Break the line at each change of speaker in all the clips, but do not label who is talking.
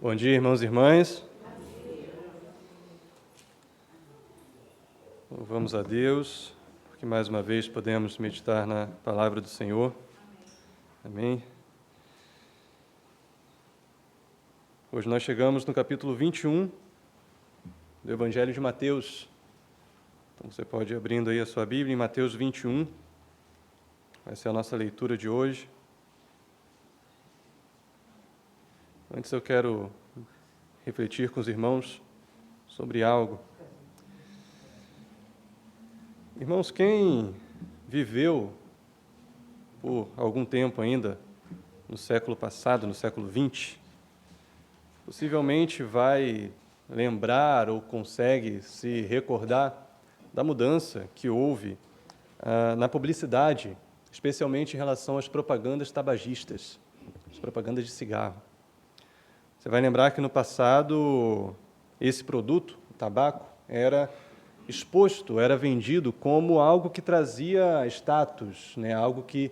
Bom dia, irmãos e irmãs. Louvamos a Deus, porque mais uma vez podemos meditar na palavra do Senhor. Amém. Hoje nós chegamos no capítulo 21 do Evangelho de Mateus. Então você pode ir abrindo aí a sua Bíblia em Mateus 21. Vai ser a nossa leitura de hoje. Antes eu quero refletir com os irmãos sobre algo. Irmãos, quem viveu por algum tempo ainda no século passado, no século XX, possivelmente vai lembrar ou consegue se recordar da mudança que houve na publicidade, especialmente em relação às propagandas tabagistas, as propagandas de cigarro. Você vai lembrar que no passado esse produto, o tabaco, era exposto, era vendido como algo que trazia status, né? Algo que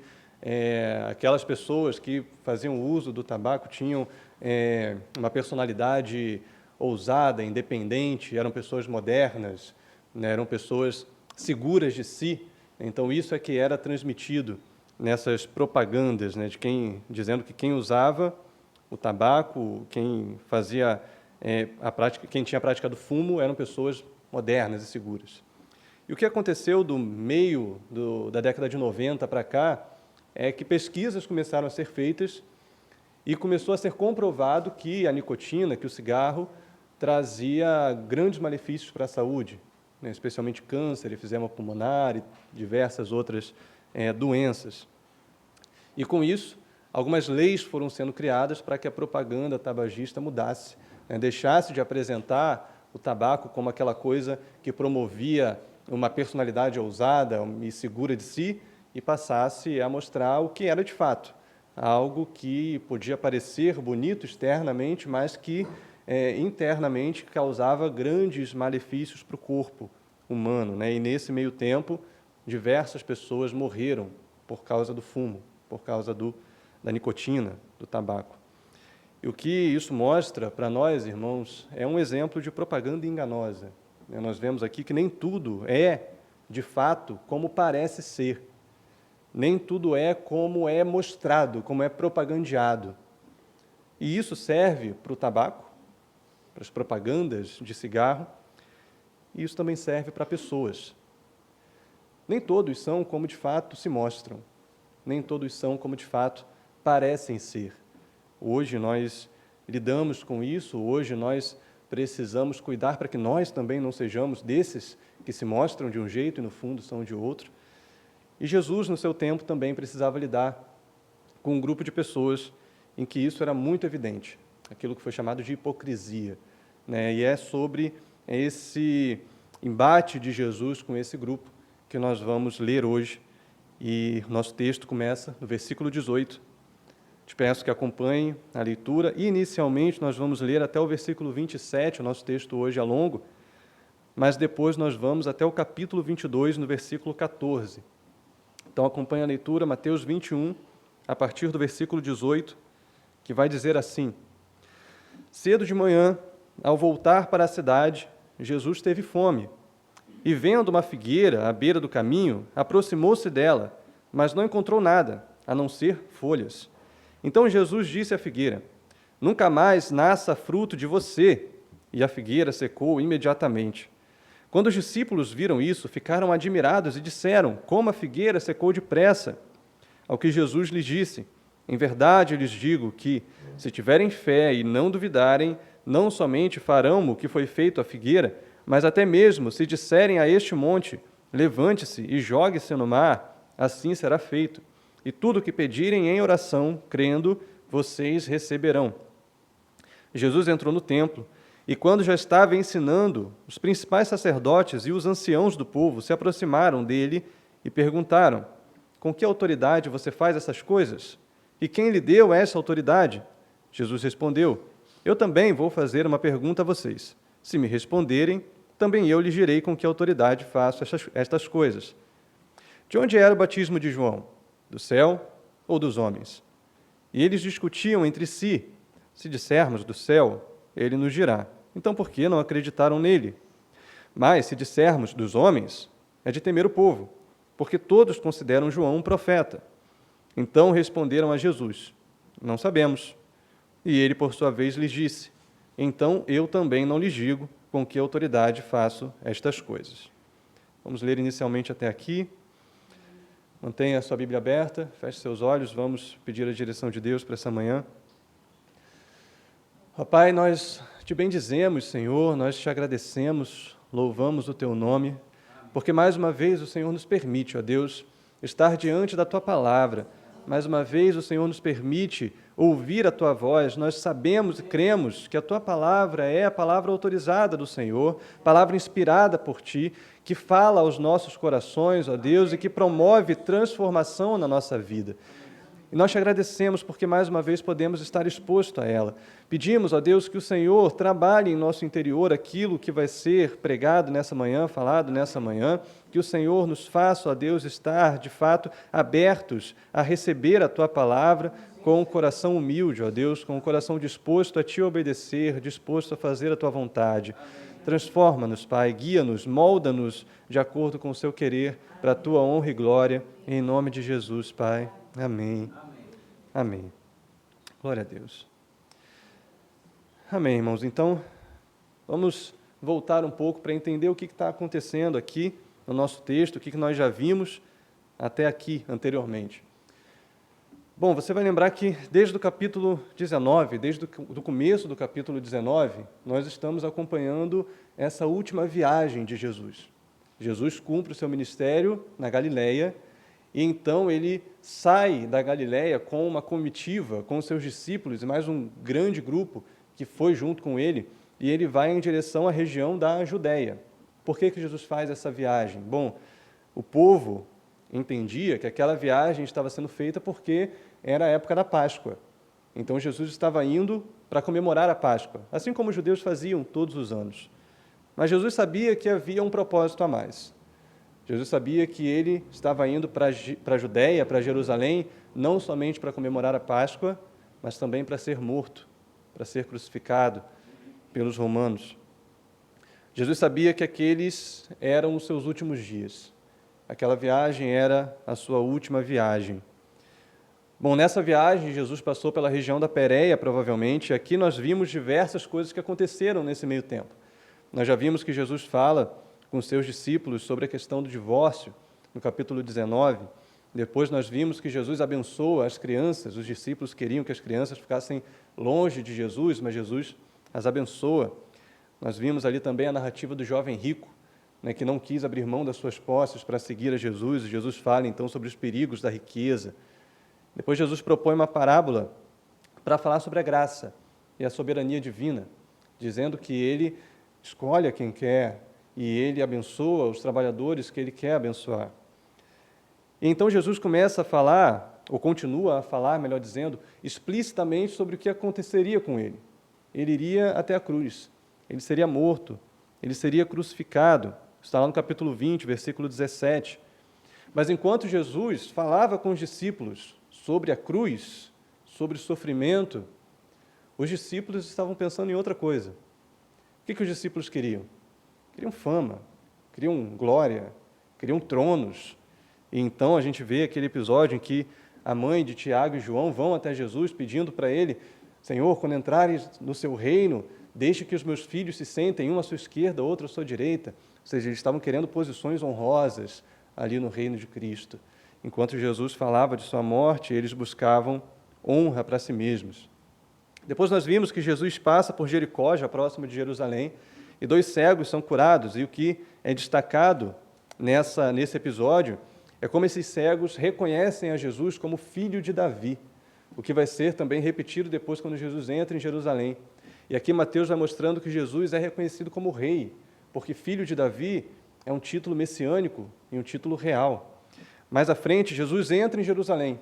aquelas pessoas que faziam uso do tabaco tinham uma personalidade ousada, independente, eram pessoas modernas, né? Eram pessoas seguras de si. Então isso é que era transmitido nessas propagandas, né? Dizendo que quem usava o tabaco, quem fazia quem tinha a prática do fumo eram pessoas modernas e seguras. E o que aconteceu do meio da década de 90 para cá é que pesquisas começaram a ser feitas e começou a ser comprovado que a nicotina, que o cigarro, trazia grandes malefícios para a saúde, né, especialmente câncer, efisema pulmonar e diversas outras doenças. E com isso, algumas leis foram sendo criadas para que a propaganda tabagista mudasse, né, deixasse de apresentar o tabaco como aquela coisa que promovia uma personalidade ousada e segura de si e passasse a mostrar o que era de fato, algo que podia parecer bonito externamente, mas que internamente causava grandes malefícios para o corpo humano, né? E nesse meio tempo, diversas pessoas morreram por causa do fumo, por causa da nicotina, do tabaco. E o que isso mostra para nós, irmãos, é um exemplo de propaganda enganosa. Nós vemos aqui que nem tudo é, de fato, como parece ser. Nem tudo é como é mostrado, como é propagandeado. E isso serve para o tabaco, para as propagandas de cigarro, e isso também serve para pessoas. Nem todos são como de fato se mostram. Nem todos são como de fato parecem ser. Hoje nós lidamos com isso, hoje nós precisamos cuidar para que nós também não sejamos desses que se mostram de um jeito e no fundo são de outro. E Jesus, no seu tempo, também precisava lidar com um grupo de pessoas em que isso era muito evidente, aquilo que foi chamado de hipocrisia, né? E é sobre esse embate de Jesus com esse grupo que nós vamos ler hoje. E nosso texto começa no versículo 18. Te peço que acompanhe a leitura. Inicialmente, nós vamos ler até o versículo 27, o nosso texto hoje é longo, mas depois nós vamos até o capítulo 22, no versículo 14. Então, acompanhe a leitura, Mateus 21, a partir do versículo 18, que vai dizer assim: Cedo de manhã, ao voltar para a cidade, Jesus teve fome, e vendo uma figueira à beira do caminho, aproximou-se dela, mas não encontrou nada, a não ser folhas. Então Jesus disse à figueira: Nunca mais nasça fruto de você. E a figueira secou imediatamente. Quando os discípulos viram isso, ficaram admirados e disseram: Como a figueira secou depressa? Ao que Jesus lhes disse: Em verdade lhes digo que, se tiverem fé e não duvidarem, não somente farão o que foi feito à figueira, mas até mesmo se disserem a este monte: Levante-se e jogue-se no mar, assim será feito. E tudo o que pedirem em oração, crendo, vocês receberão. Jesus entrou no templo, e quando já estava ensinando, os principais sacerdotes e os anciãos do povo se aproximaram dele e perguntaram: Com que autoridade você faz essas coisas? E quem lhe deu essa autoridade? Jesus respondeu: Eu também vou fazer uma pergunta a vocês. Se me responderem, também eu lhes direi com que autoridade faço estas coisas. De onde era o batismo de João? Do céu ou dos homens? E eles discutiam entre si: Se dissermos do céu, ele nos dirá: então por que não acreditaram nele? Mas se dissermos dos homens, é de temer o povo, porque todos consideram João um profeta. Então responderam a Jesus: não sabemos. E ele, por sua vez, lhes disse: então eu também não lhes digo com que autoridade faço estas coisas. Vamos ler inicialmente até aqui. Mantenha a sua Bíblia aberta, feche seus olhos, vamos pedir a direção de Deus para essa manhã. Ó Pai, nós te bendizemos, Senhor, nós te agradecemos, louvamos o teu nome, porque mais uma vez o Senhor nos permite, ó Deus, estar diante da tua palavra. Mais uma vez o Senhor nos permite ouvir a tua voz. Nós sabemos e cremos que a tua palavra é a palavra autorizada do Senhor, palavra inspirada por ti, que fala aos nossos corações, ó Deus, e que promove transformação na nossa vida. E nós te agradecemos porque mais uma vez podemos estar expostos a ela. Pedimos, ó Deus, que o Senhor trabalhe em nosso interior aquilo que vai ser pregado nessa manhã, falado nessa manhã, que o Senhor nos faça, ó Deus, estar de fato abertos a receber a tua palavra com um coração humilde, ó Deus, com um coração disposto a te obedecer, disposto a fazer a tua vontade. Transforma-nos, Pai, guia-nos, molda-nos de acordo com o seu querer, para a tua honra e glória, em nome de Jesus, Pai. Amém. Amém. Glória a Deus. Amém, irmãos. Então, vamos voltar um pouco para entender o que está acontecendo aqui no nosso texto, o que nós já vimos até aqui anteriormente. Bom, você vai lembrar que desde o capítulo 19, desde o começo do capítulo 19, nós estamos acompanhando essa última viagem de Jesus. Jesus cumpre o seu ministério na Galileia, e então ele sai da Galileia com uma comitiva, com os seus discípulos e mais um grande grupo que foi junto com ele, e ele vai em direção à região da Judéia. Por que Jesus faz essa viagem? Bom, o povo entendia que aquela viagem estava sendo feita porque era a época da Páscoa. Então Jesus estava indo para comemorar a Páscoa, assim como os judeus faziam todos os anos. Mas Jesus sabia que havia um propósito a mais. Jesus sabia que ele estava indo para a Judéia, para Jerusalém, não somente para comemorar a Páscoa, mas também para ser morto, para ser crucificado pelos romanos. Jesus sabia que aqueles eram os seus últimos dias. Aquela viagem era a sua última viagem. Bom, nessa viagem, Jesus passou pela região da Pérea, provavelmente, e aqui nós vimos diversas coisas que aconteceram nesse meio tempo. Nós já vimos que Jesus fala com seus discípulos sobre a questão do divórcio, no capítulo 19. Depois nós vimos que Jesus abençoa as crianças, os discípulos queriam que as crianças ficassem longe de Jesus, mas Jesus as abençoa. Nós vimos ali também a narrativa do jovem rico, que não quis abrir mão das suas posses para seguir a Jesus, e Jesus fala então sobre os perigos da riqueza. Depois Jesus propõe uma parábola para falar sobre a graça e a soberania divina, dizendo que ele escolhe a quem quer, e ele abençoa os trabalhadores que ele quer abençoar. E então Jesus começa a falar, ou continua a falar, melhor dizendo, explicitamente sobre o que aconteceria com ele. Ele iria até a cruz, ele seria morto, ele seria crucificado. Está lá no capítulo 20, versículo 17. Mas enquanto Jesus falava com os discípulos sobre a cruz, sobre o sofrimento, os discípulos estavam pensando em outra coisa. O que os discípulos queriam? Queriam fama, queriam glória, queriam tronos. E então a gente vê aquele episódio em que a mãe de Tiago e João vão até Jesus pedindo para ele: Senhor, quando entrares no seu reino, deixe que os meus filhos se sentem, um à sua esquerda, outro à sua direita. Ou seja, eles estavam querendo posições honrosas ali no reino de Cristo. Enquanto Jesus falava de sua morte, eles buscavam honra para si mesmos. Depois nós vimos que Jesus passa por Jericó, já próximo de Jerusalém, e 2 cegos são curados. E o que é destacado nesse episódio é como esses cegos reconhecem a Jesus como filho de Davi, o que vai ser também repetido depois quando Jesus entra em Jerusalém. E aqui Mateus vai mostrando que Jesus é reconhecido como rei, porque filho de Davi é um título messiânico e um título real. Mais à frente, Jesus entra em Jerusalém,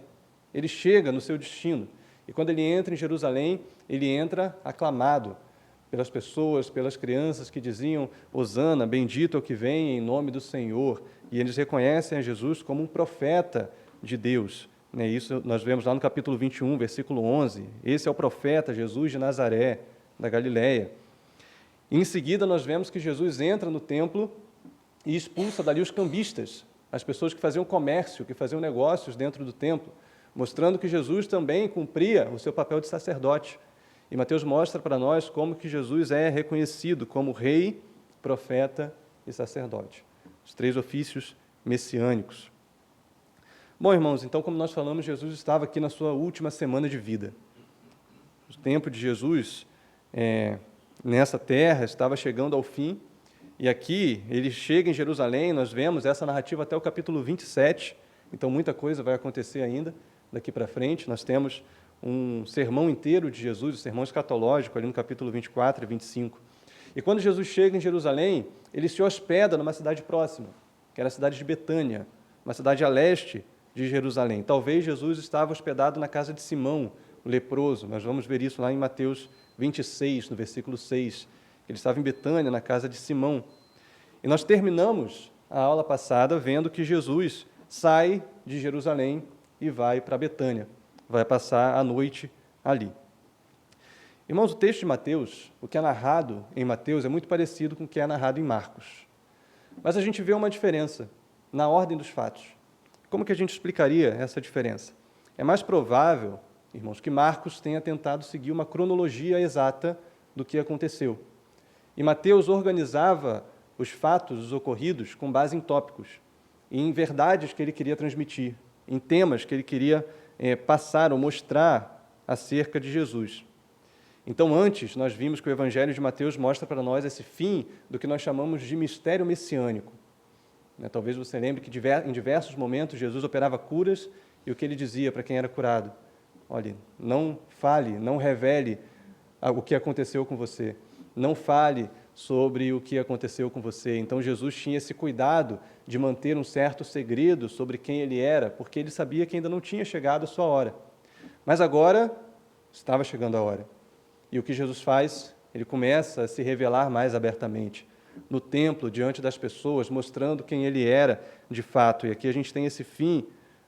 ele chega no seu destino, e quando ele entra em Jerusalém, ele entra aclamado pelas pessoas, pelas crianças que diziam: Hosana, bendito é o que vem em nome do Senhor, e eles reconhecem a Jesus como um profeta de Deus, né? Isso nós vemos lá no capítulo 21, versículo 11. Esse é o profeta Jesus de Nazaré, da Galileia. E em seguida, nós vemos que Jesus entra no templo e expulsa dali os cambistas, as pessoas que faziam comércio, que faziam negócios dentro do templo, mostrando que Jesus também cumpria o seu papel de sacerdote. E Mateus mostra para nós como que Jesus é reconhecido como rei, profeta e sacerdote. Os 3 ofícios messiânicos. Bom, irmãos, então, como nós falamos, Jesus estava aqui na sua última semana de vida. O tempo de Jesus nessa terra estava chegando ao fim, e aqui ele chega em Jerusalém, nós vemos essa narrativa até o capítulo 27, então muita coisa vai acontecer ainda daqui para frente. Nós temos um sermão inteiro de Jesus, o sermão escatológico, ali no capítulo 24 e 25. E quando Jesus chega em Jerusalém, ele se hospeda numa cidade próxima, que era a cidade de Betânia, uma cidade a leste de Jerusalém. Talvez Jesus estava hospedado na casa de Simão, o leproso. Nós vamos ver isso lá em Mateus 26, no versículo 6. Ele estava em Betânia, na casa de Simão. E nós terminamos a aula passada vendo que Jesus sai de Jerusalém e vai para Betânia. Vai passar a noite ali. Irmãos, o texto de Mateus, o que é narrado em Mateus é muito parecido com o que é narrado em Marcos. Mas a gente vê uma diferença na ordem dos fatos. Como que a gente explicaria essa diferença? É mais provável, irmãos, que Marcos tenha tentado seguir uma cronologia exata do que aconteceu. E Mateus organizava os fatos ocorridos com base em tópicos, em verdades que ele queria transmitir, em temas que ele queria passar ou mostrar acerca de Jesus. Então, antes, nós vimos que o Evangelho de Mateus mostra para nós esse fim do que nós chamamos de mistério messiânico. Talvez você lembre que em diversos momentos Jesus operava curas e o que ele dizia para quem era curado: olhe, não fale, não revele o que aconteceu com você, não fale sobre o que aconteceu com você. Então Jesus tinha esse cuidado de manter um certo segredo sobre quem ele era, porque ele sabia que ainda não tinha chegado a sua hora. Mas agora estava chegando a hora. E o que Jesus faz? Ele começa a se revelar mais abertamente no templo, diante das pessoas, mostrando quem ele era de fato. E aqui a gente tem esse fim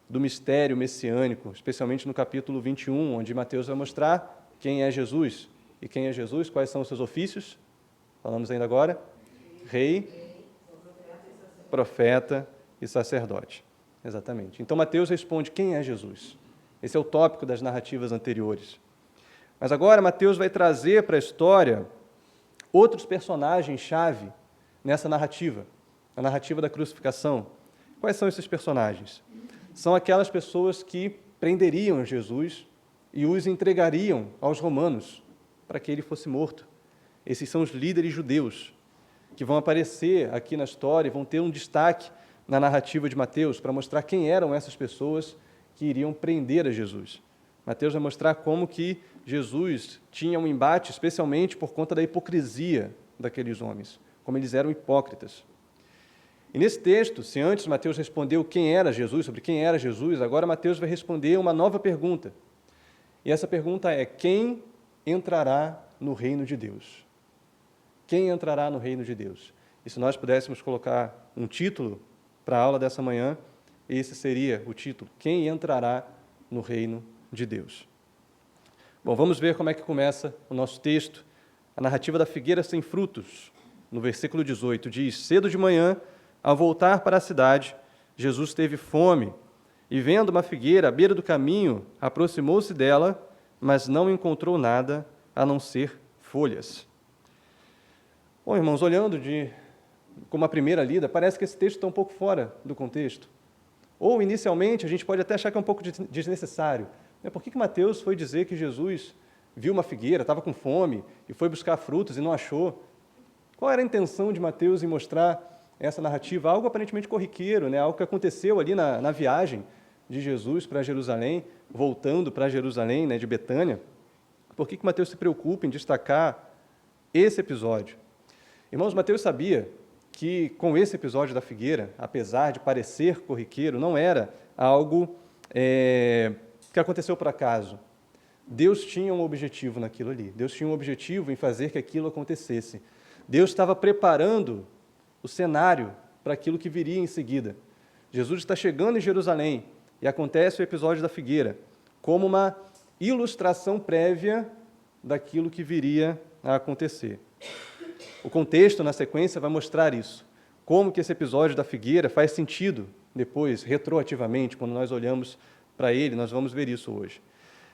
do mistério messiânico, especialmente no capítulo 21, onde Mateus vai mostrar quem é Jesus. E quem é Jesus? Quais são os seus ofícios? Falamos ainda agora? Rei, profeta e sacerdote. Exatamente. Então Mateus responde quem é Jesus. Esse é o tópico das narrativas anteriores. Mas agora Mateus vai trazer para a história outros personagens-chave nessa narrativa, a narrativa da crucificação. Quais são esses personagens? São aquelas pessoas que prenderiam Jesus e os entregariam aos romanos para que ele fosse morto. Esses são os líderes judeus que vão aparecer aqui na história e vão ter um destaque na narrativa de Mateus para mostrar quem eram essas pessoas que iriam prender a Jesus. Mateus vai mostrar como que Jesus tinha um embate, especialmente por conta da hipocrisia daqueles homens, como eles eram hipócritas. E nesse texto, se antes Mateus respondeu quem era Jesus, sobre quem era Jesus, agora Mateus vai responder uma nova pergunta. E essa pergunta é: quem entrará no reino de Deus? Quem entrará no reino de Deus? E se nós pudéssemos colocar um título para a aula dessa manhã, esse seria o título: quem entrará no reino de Deus? Bom, vamos ver como é que começa o nosso texto. A narrativa da figueira sem frutos, no versículo 18, diz: cedo de manhã, ao voltar para a cidade, Jesus teve fome e, vendo uma figueira à beira do caminho, aproximou-se dela, mas não encontrou nada a não ser folhas. Bom, irmãos, olhando como a primeira lida, parece que esse texto está um pouco fora do contexto. Ou, inicialmente, a gente pode até achar que é um pouco desnecessário. Por que Mateus foi dizer que Jesus viu uma figueira, estava com fome e foi buscar frutos e não achou? Qual era a intenção de Mateus em mostrar essa narrativa? Algo aparentemente corriqueiro, algo que aconteceu ali na viagem de Jesus para Jerusalém, voltando para Jerusalém, de Betânia. Por que Mateus se preocupa em destacar esse episódio? Irmãos, Mateus sabia que com esse episódio da figueira, apesar de parecer corriqueiro, não era algo que aconteceu por acaso. Deus tinha um objetivo naquilo ali. Deus tinha um objetivo em fazer que aquilo acontecesse. Deus estava preparando o cenário para aquilo que viria em seguida. Jesus está chegando em Jerusalém, e acontece o episódio da figueira, como uma ilustração prévia daquilo que viria a acontecer. O contexto, na sequência, vai mostrar isso. Como que esse episódio da figueira faz sentido depois, retroativamente, quando nós olhamos para ele, nós vamos ver isso hoje.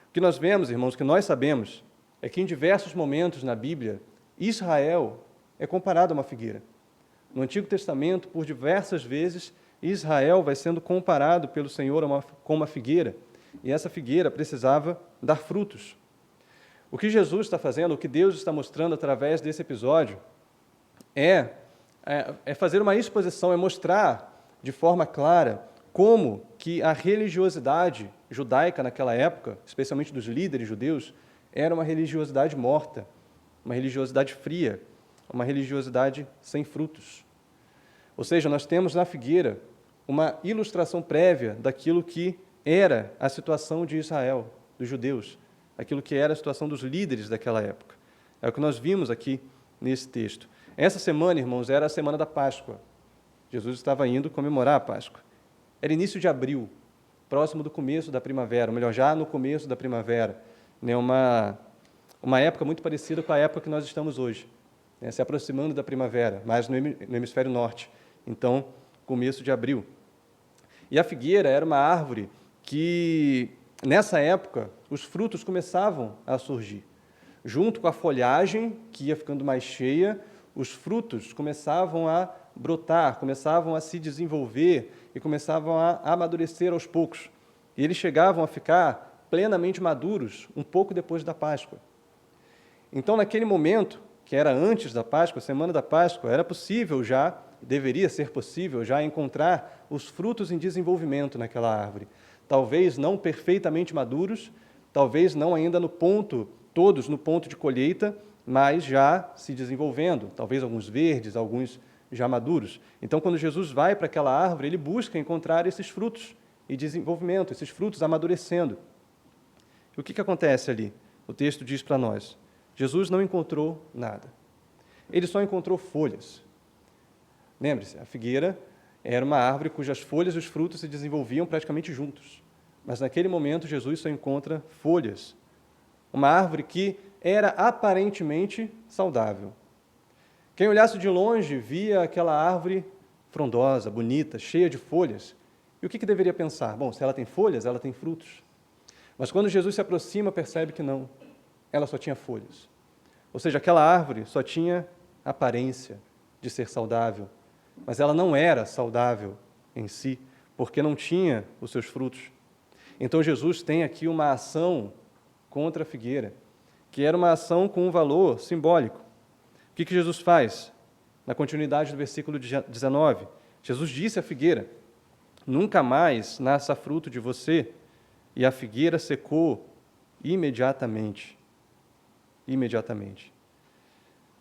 O que nós vemos, irmãos, o que nós sabemos, é que em diversos momentos na Bíblia, Israel é comparado a uma figueira. No Antigo Testamento, por diversas vezes, Israel vai sendo comparado pelo Senhor com uma figueira, e essa figueira precisava dar frutos. O que Jesus está fazendo, o que Deus está mostrando através desse episódio, é fazer uma exposição, é mostrar de forma clara como que a religiosidade judaica naquela época, especialmente dos líderes judeus, era uma religiosidade morta, uma religiosidade fria, uma religiosidade sem frutos. Ou seja, nós temos na figueira uma ilustração prévia daquilo que era a situação de Israel, dos judeus, aquilo que era a situação dos líderes daquela época. É o que nós vimos aqui nesse texto. Essa semana, irmãos, era a semana da Páscoa. Jesus estava indo comemorar a Páscoa. Era início de abril, próximo do começo da primavera, ou melhor, já no começo da primavera, né? Uma época muito parecida com a época que nós estamos hoje, né? Se aproximando da primavera, mas no hemisfério norte. Então, começo de abril. E a figueira era uma árvore que, nessa época, os frutos começavam a surgir. Junto com a folhagem, que ia ficando mais cheia, os frutos começavam a brotar, começavam a se desenvolver e começavam a amadurecer aos poucos. E eles chegavam a ficar plenamente maduros um pouco depois da Páscoa. Então, naquele momento, que era antes da Páscoa, a semana da Páscoa, era possível já, deveria ser possível já encontrar os frutos em desenvolvimento naquela árvore. Talvez não perfeitamente maduros, talvez não ainda todos no ponto de colheita, mas já se desenvolvendo, talvez alguns verdes, alguns já maduros. Então, quando Jesus vai para aquela árvore, ele busca encontrar esses frutos e desenvolvimento, esses frutos amadurecendo. E o que acontece ali? O texto diz para nós, Jesus não encontrou nada. Ele só encontrou folhas. Lembre-se, a figueira era uma árvore cujas folhas e os frutos se desenvolviam praticamente juntos. Mas naquele momento, Jesus só encontra folhas. Uma árvore que era aparentemente saudável. Quem olhasse de longe via aquela árvore frondosa, bonita, cheia de folhas. E o que deveria pensar? Bom, se ela tem folhas, ela tem frutos. Mas quando Jesus se aproxima, percebe que não. Ela só tinha folhas. Ou seja, aquela árvore só tinha aparência de ser saudável, mas ela não era saudável em si, porque não tinha os seus frutos. Então Jesus tem aqui uma ação contra a figueira, que era uma ação com um valor simbólico. O que Jesus faz? Na continuidade do versículo 19, Jesus disse à figueira, nunca mais nasça fruto de você, e a figueira secou imediatamente. Imediatamente.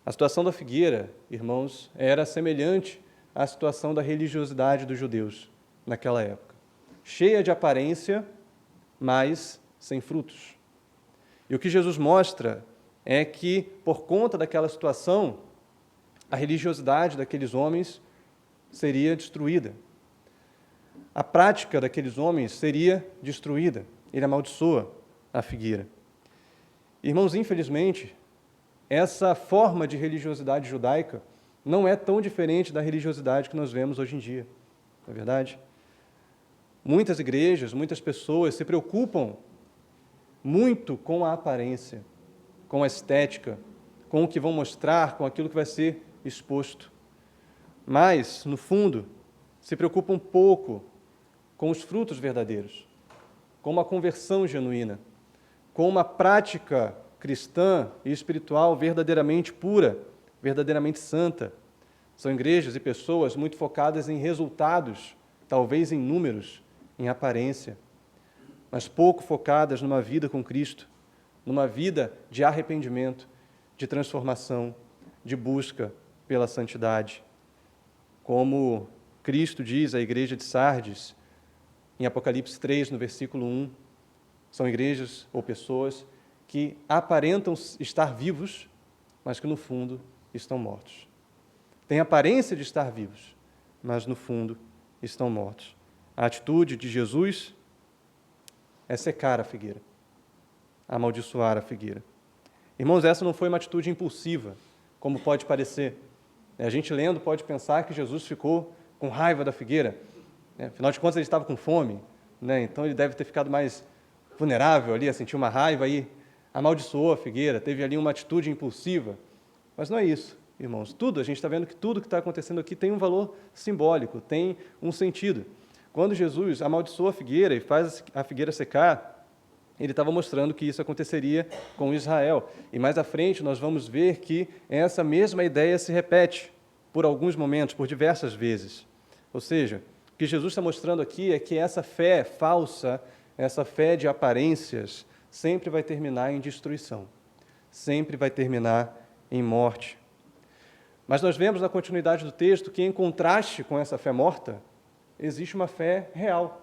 A situação da figueira, irmãos, era semelhante à situação da religiosidade dos judeus naquela época. Cheia de aparência, mas sem frutos. E o que Jesus mostra é que, por conta daquela situação, a religiosidade daqueles homens seria destruída. A prática daqueles homens seria destruída. Ele amaldiçoa a figueira. Irmãos, infelizmente, essa forma de religiosidade judaica não é tão diferente da religiosidade que nós vemos hoje em dia, não é verdade? Muitas igrejas, muitas pessoas se preocupam muito com a aparência, com a estética, com o que vão mostrar, com aquilo que vai ser exposto. Mas, no fundo, se preocupam pouco com os frutos verdadeiros, com uma conversão genuína, com uma prática cristã e espiritual verdadeiramente pura, verdadeiramente santa. São igrejas e pessoas muito focadas em resultados, talvez em números, em aparência, mas pouco focadas numa vida com Cristo, numa vida de arrependimento, de transformação, de busca pela santidade. Como Cristo diz à igreja de Sardes, em Apocalipse 3, no versículo 1, são igrejas ou pessoas que aparentam estar vivos, mas que no fundo estão mortos. Têm aparência de estar vivos, mas no fundo estão mortos. A atitude de Jesus é secar a figueira, amaldiçoar a figueira. Irmãos, essa não foi uma atitude impulsiva, como pode parecer. A gente lendo pode pensar que Jesus ficou com raiva da figueira. Afinal de contas, ele estava com fome, então ele deve ter ficado mais vulnerável ali, a sentir uma raiva e amaldiçoou a figueira, teve ali uma atitude impulsiva. Mas não é isso, irmãos. A gente está vendo que tudo que está acontecendo aqui tem um valor simbólico, tem um sentido. Quando Jesus amaldiçoa a figueira e faz a figueira secar, ele estava mostrando que isso aconteceria com Israel. E mais à frente nós vamos ver que essa mesma ideia se repete por alguns momentos, por diversas vezes. Ou seja, o que Jesus está mostrando aqui é que essa fé falsa, essa fé de aparências, sempre vai terminar em destruição, sempre vai terminar em morte. Mas nós vemos na continuidade do texto que, em contraste com essa fé morta, existe uma fé real,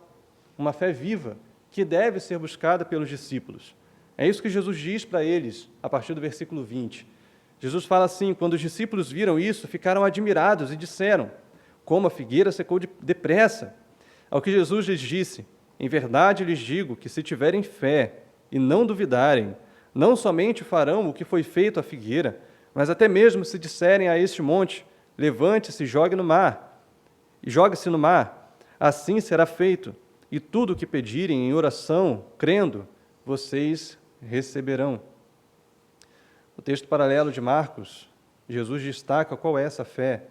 uma fé viva, que deve ser buscada pelos discípulos. É isso que Jesus diz para eles, a partir do versículo 20. Jesus fala assim: quando os discípulos viram isso, ficaram admirados e disseram: como a figueira secou depressa. Ao que Jesus lhes disse: em verdade lhes digo que se tiverem fé e não duvidarem, não somente farão o que foi feito à figueira, mas até mesmo se disserem a este monte: levante-se e jogue-se no mar, assim será feito. E tudo o que pedirem em oração, crendo, vocês receberão. No texto paralelo de Marcos, Jesus destaca qual é essa fé.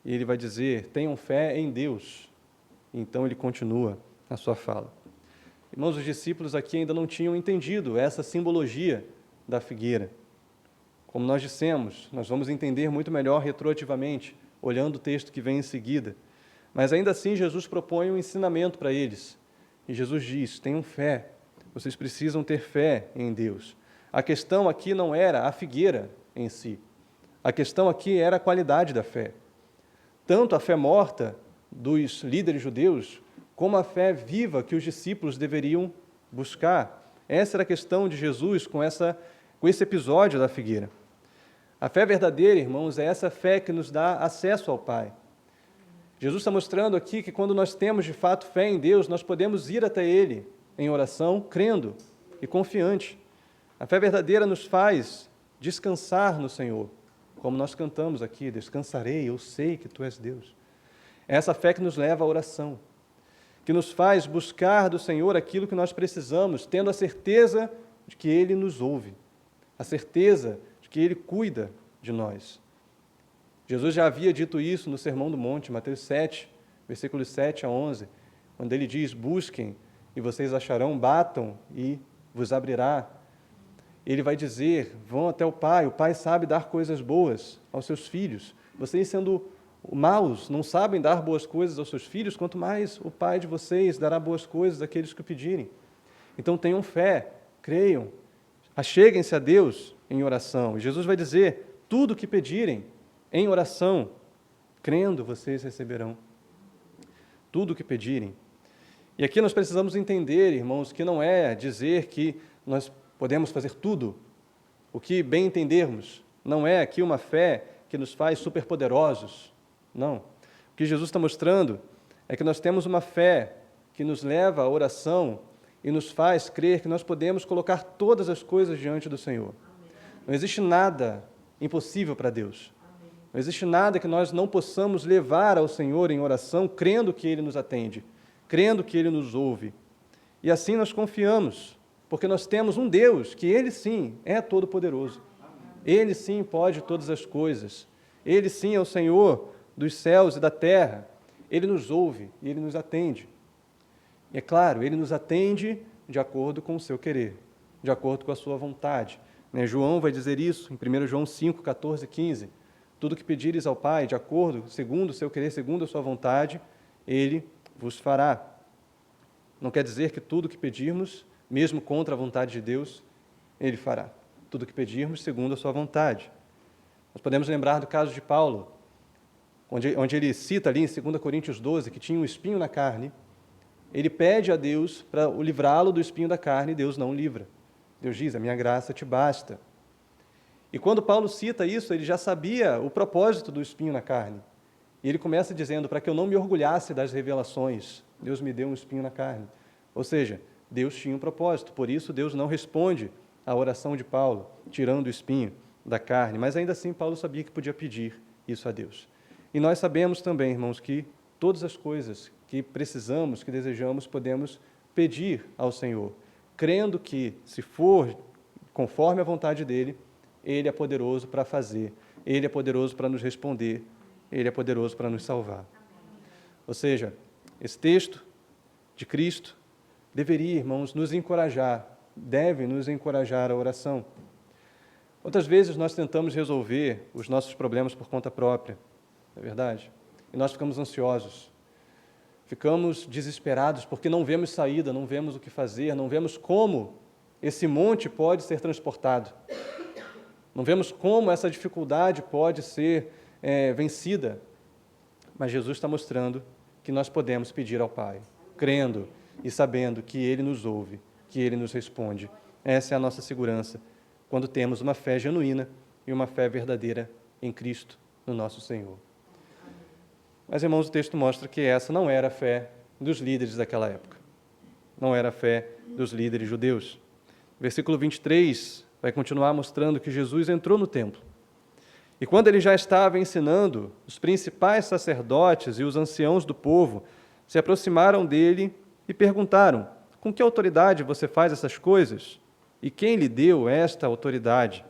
E ele vai dizer: tenham fé em Deus. Então ele continua a sua fala. Irmãos, os discípulos aqui ainda não tinham entendido essa simbologia da figueira. Como nós dissemos, nós vamos entender muito melhor retroativamente, olhando o texto que vem em seguida. Mas ainda assim, Jesus propõe um ensinamento para eles. E Jesus diz: tenham fé, vocês precisam ter fé em Deus. A questão aqui não era a figueira em si. A questão aqui era a qualidade da fé. Tanto a fé morta dos líderes judeus, como a fé viva que os discípulos deveriam buscar. Essa era a questão de Jesus com esse episódio da figueira. A fé verdadeira, irmãos, é essa fé que nos dá acesso ao Pai. Jesus está mostrando aqui que quando nós temos de fato fé em Deus, nós podemos ir até Ele em oração, crendo e confiante. A fé verdadeira nos faz descansar no Senhor, como nós cantamos aqui: descansarei, eu sei que Tu és Deus. É essa fé que nos leva à oração, que nos faz buscar do Senhor aquilo que nós precisamos, tendo a certeza de que Ele nos ouve, a certeza de que Ele cuida de nós. Jesus já havia dito isso no Sermão do Monte, Mateus 7, versículos 7 a 11, quando ele diz: busquem e vocês acharão, batam e vos abrirá. Ele vai dizer: vão até o Pai sabe dar coisas boas aos seus filhos. Vocês, sendo maus, não sabem dar boas coisas aos seus filhos, quanto mais o Pai de vocês dará boas coisas àqueles que o pedirem. Então tenham fé, creiam, acheguem-se a Deus em oração. E Jesus vai dizer: tudo o que pedirem em oração, crendo, vocês receberão. Tudo o que pedirem. E aqui nós precisamos entender, irmãos, que não é dizer que nós podemos fazer tudo o que bem entendermos. Não é aqui uma fé que nos faz superpoderosos. Não. O que Jesus está mostrando é que nós temos uma fé que nos leva à oração e nos faz crer que nós podemos colocar todas as coisas diante do Senhor. Não existe nada impossível para Deus. Não existe nada que nós não possamos levar ao Senhor em oração, crendo que Ele nos atende, crendo que Ele nos ouve. E assim nós confiamos, porque nós temos um Deus que Ele sim é todo-poderoso. Ele sim pode todas as coisas. Ele sim é o Senhor dos céus e da terra. Ele nos ouve e Ele nos atende. E é claro, Ele nos atende de acordo com o seu querer, de acordo com a sua vontade. João vai dizer isso em 1 João 5, 14 e 15. Tudo que pedires ao Pai, de acordo, segundo o seu querer, segundo a sua vontade, Ele vos fará. Não quer dizer que tudo que pedirmos, mesmo contra a vontade de Deus, Ele fará. Tudo que pedirmos, segundo a sua vontade. Nós podemos lembrar do caso de Paulo, onde ele cita ali em 2 Coríntios 12, que tinha um espinho na carne. Ele pede a Deus para livrá-lo do espinho da carne, e Deus não o livra. Deus diz: a minha graça te basta. E quando Paulo cita isso, ele já sabia o propósito do espinho na carne. E ele começa dizendo: para que eu não me orgulhasse das revelações, Deus me deu um espinho na carne. Ou seja, Deus tinha um propósito, por isso Deus não responde à oração de Paulo, tirando o espinho da carne, mas ainda assim Paulo sabia que podia pedir isso a Deus. E nós sabemos também, irmãos, que todas as coisas que precisamos, que desejamos, podemos pedir ao Senhor, crendo que, se for conforme a vontade dEle, Ele é poderoso para fazer, Ele é poderoso para nos responder, Ele é poderoso para nos salvar. Ou seja, esse texto de Cristo deveria, irmãos, nos encorajar, deve nos encorajar a oração. Outras vezes nós tentamos resolver os nossos problemas por conta própria, não é verdade? E nós ficamos ansiosos, ficamos desesperados porque não vemos saída, não vemos o que fazer, não vemos como esse monte pode ser transportado, não vemos como essa dificuldade pode ser vencida. Mas Jesus está mostrando que nós podemos pedir ao Pai, crendo e sabendo que Ele nos ouve, que Ele nos responde. Essa é a nossa segurança, quando temos uma fé genuína e uma fé verdadeira em Cristo, no nosso Senhor. Mas, irmãos, o texto mostra que essa não era a fé dos líderes daquela época. Não era a fé dos líderes judeus. Versículo 23 vai continuar mostrando que Jesus entrou no templo. E quando ele já estava ensinando, os principais sacerdotes e os anciãos do povo se aproximaram dele e perguntaram: com que autoridade você faz essas coisas? E quem lhe deu esta autoridade?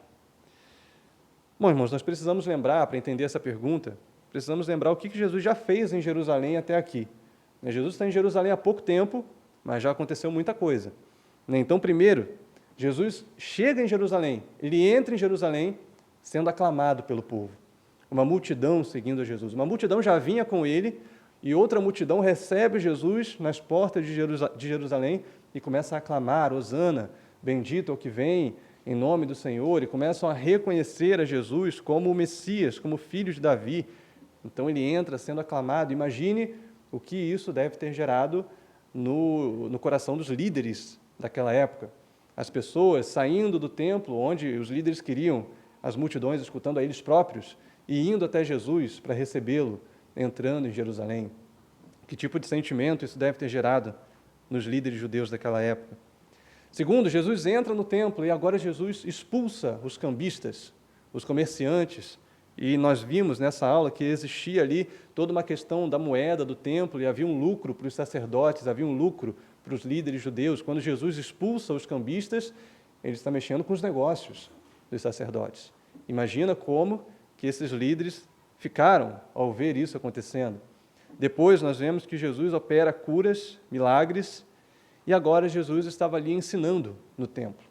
Bom, irmãos, nós precisamos lembrar, para entender essa pergunta, precisamos lembrar o que Jesus já fez em Jerusalém até aqui. Jesus está em Jerusalém há pouco tempo, mas já aconteceu muita coisa. Então, primeiro, Jesus chega em Jerusalém, ele entra em Jerusalém sendo aclamado pelo povo. Uma multidão seguindo a Jesus. Uma multidão já vinha com ele e outra multidão recebe Jesus nas portas de Jerusalém e começa a aclamar: Hosana, bendito é o que vem em nome do Senhor, e começam a reconhecer a Jesus como o Messias, como o filho de Davi. Então ele entra sendo aclamado. Imagine o que isso deve ter gerado no coração dos líderes daquela época. As pessoas saindo do templo, onde os líderes queriam, as multidões escutando a eles próprios e indo até Jesus para recebê-lo, entrando em Jerusalém. Que tipo de sentimento isso deve ter gerado nos líderes judeus daquela época? Segundo, Jesus entra no templo e agora Jesus expulsa os cambistas, os comerciantes. E nós vimos nessa aula que existia ali toda uma questão da moeda do templo e havia um lucro para os sacerdotes, havia um lucro para os líderes judeus. Quando Jesus expulsa os cambistas, ele está mexendo com os negócios dos sacerdotes. Imagina como que esses líderes ficaram ao ver isso acontecendo. Depois nós vemos que Jesus opera curas, milagres, e agora Jesus estava ali ensinando no templo.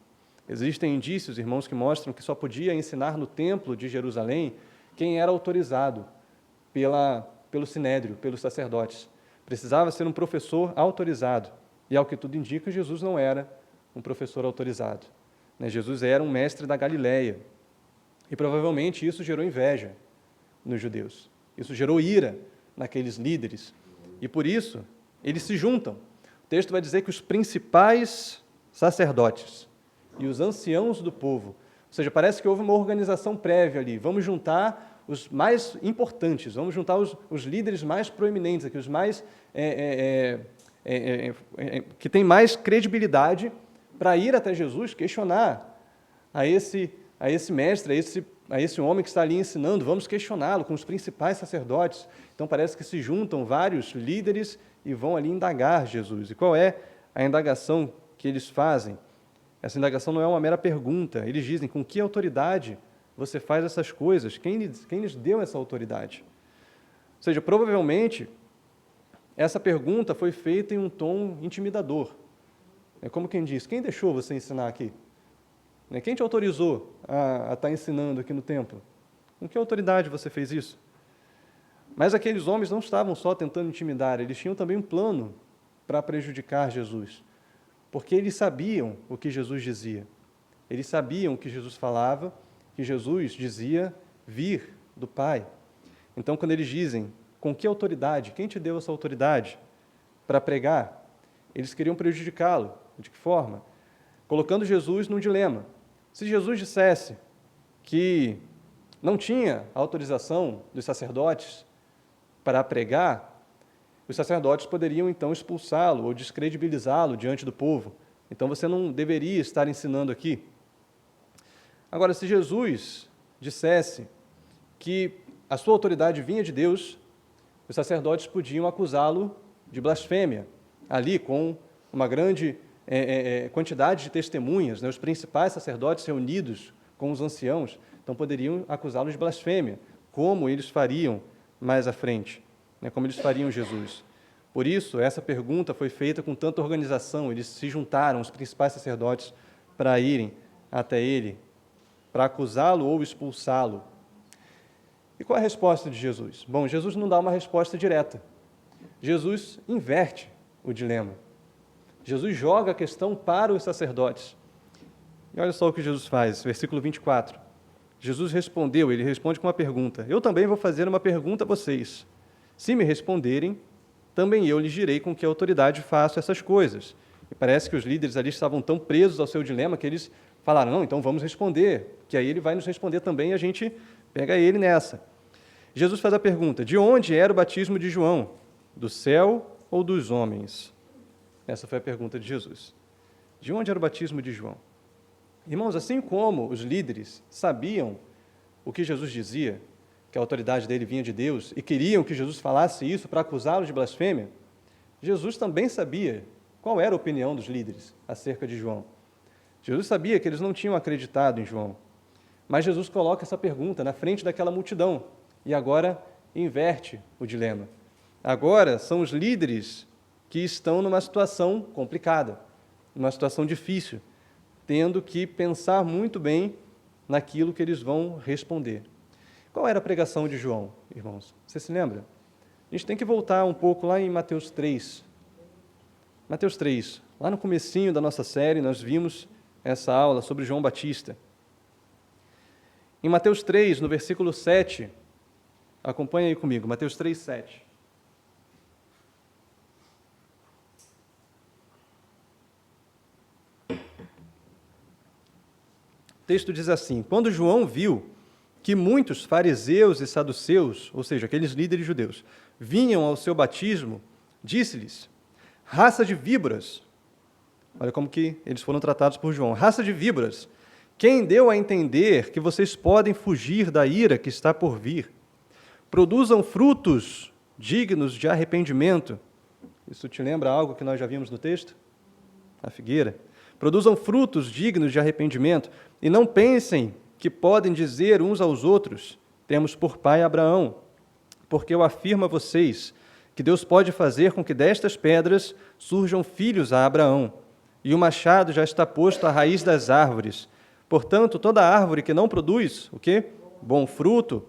Existem indícios, irmãos, que mostram que só podia ensinar no templo de Jerusalém quem era autorizado pelo sinédrio, pelos sacerdotes. Precisava ser um professor autorizado. E, ao que tudo indica, Jesus não era um professor autorizado. Jesus era um mestre da Galileia. E provavelmente isso gerou inveja nos judeus. Isso gerou ira naqueles líderes. E por isso, eles se juntam. O texto vai dizer que os principais sacerdotes e os anciãos do povo, ou seja, parece que houve uma organização prévia ali. Vamos juntar os mais importantes, vamos juntar os líderes mais proeminentes, aqui, os mais que têm mais credibilidade para ir até Jesus, questionar a esse mestre, a esse homem que está ali ensinando. Vamos questioná-lo com os principais sacerdotes. Então parece que se juntam vários líderes e vão ali indagar Jesus. E qual é a indagação que eles fazem? Essa indagação não é uma mera pergunta. Eles dizem: com que autoridade você faz essas coisas? Quem lhes deu essa autoridade? Ou seja, provavelmente, essa pergunta foi feita em um tom intimidador. É como quem diz: quem deixou você ensinar aqui? Quem te autorizou a estar ensinando aqui no templo? Com que autoridade você fez isso? Mas aqueles homens não estavam só tentando intimidar, eles tinham também um plano para prejudicar Jesus, porque eles sabiam o que Jesus dizia, eles sabiam o que Jesus falava, que Jesus dizia vir do Pai. Então, quando eles dizem: com que autoridade? Quem te deu essa autoridade para pregar? Eles queriam prejudicá-lo. De que forma? Colocando Jesus num dilema. Se Jesus dissesse que não tinha autorização dos sacerdotes para pregar, os sacerdotes poderiam então expulsá-lo ou descredibilizá-lo diante do povo. Então você não deveria estar ensinando aqui. Agora, se Jesus dissesse que a sua autoridade vinha de Deus, os sacerdotes podiam acusá-lo de blasfêmia, ali com uma grande quantidade de testemunhas, né? Os principais sacerdotes reunidos com os anciãos, então poderiam acusá-lo de blasfêmia, como eles fariam mais à frente, né? Como eles fariam Jesus. Por isso, essa pergunta foi feita com tanta organização, eles se juntaram, os principais sacerdotes, para irem até ele, para acusá-lo ou expulsá-lo. E qual é a resposta de Jesus? Bom, Jesus não dá uma resposta direta. Jesus inverte o dilema. Jesus joga a questão para os sacerdotes. E olha só o que Jesus faz, versículo 24. Jesus respondeu, ele responde com uma pergunta. Eu também vou fazer uma pergunta a vocês. Se me responderem, também eu lhes direi com que autoridade faço essas coisas. E parece que os líderes ali estavam tão presos ao seu dilema que eles falaram, não, então vamos responder, que aí ele vai nos responder também e a gente pega ele nessa. Jesus faz a pergunta, de onde era o batismo de João? Do céu ou dos homens? Essa foi a pergunta de Jesus. De onde era o batismo de João? Irmãos, assim como os líderes sabiam o que Jesus dizia, que a autoridade dele vinha de Deus, e queriam que Jesus falasse isso para acusá-lo de blasfêmia, Jesus também sabia qual era a opinião dos líderes acerca de João. Jesus sabia que eles não tinham acreditado em João, mas Jesus coloca essa pergunta na frente daquela multidão e agora inverte o dilema. Agora são os líderes que estão numa situação complicada, numa situação difícil, tendo que pensar muito bem naquilo que eles vão responder. Qual era a pregação de João, irmãos? Você se lembra? A gente tem que voltar um pouco lá em Mateus 3. Mateus 3, lá no comecinho da nossa série, nós vimos essa aula sobre João Batista. Em Mateus 3, no versículo 7, acompanha aí comigo, Mateus 3, 7. O texto diz assim, quando João viu que muitos fariseus e saduceus, ou seja, aqueles líderes judeus, vinham ao seu batismo, disse-lhes, raça de víboras, olha como que eles foram tratados por João, raça de víboras, quem deu a entender que vocês podem fugir da ira que está por vir? Produzam frutos dignos de arrependimento. Isso te lembra algo que nós já vimos no texto? A figueira. Produzam frutos dignos de arrependimento e não pensem que podem dizer uns aos outros, temos por pai Abraão, porque eu afirmo a vocês que Deus pode fazer com que destas pedras surjam filhos a Abraão, e o machado já está posto à raiz das árvores. Portanto, toda árvore que não produz, o quê? Bom fruto,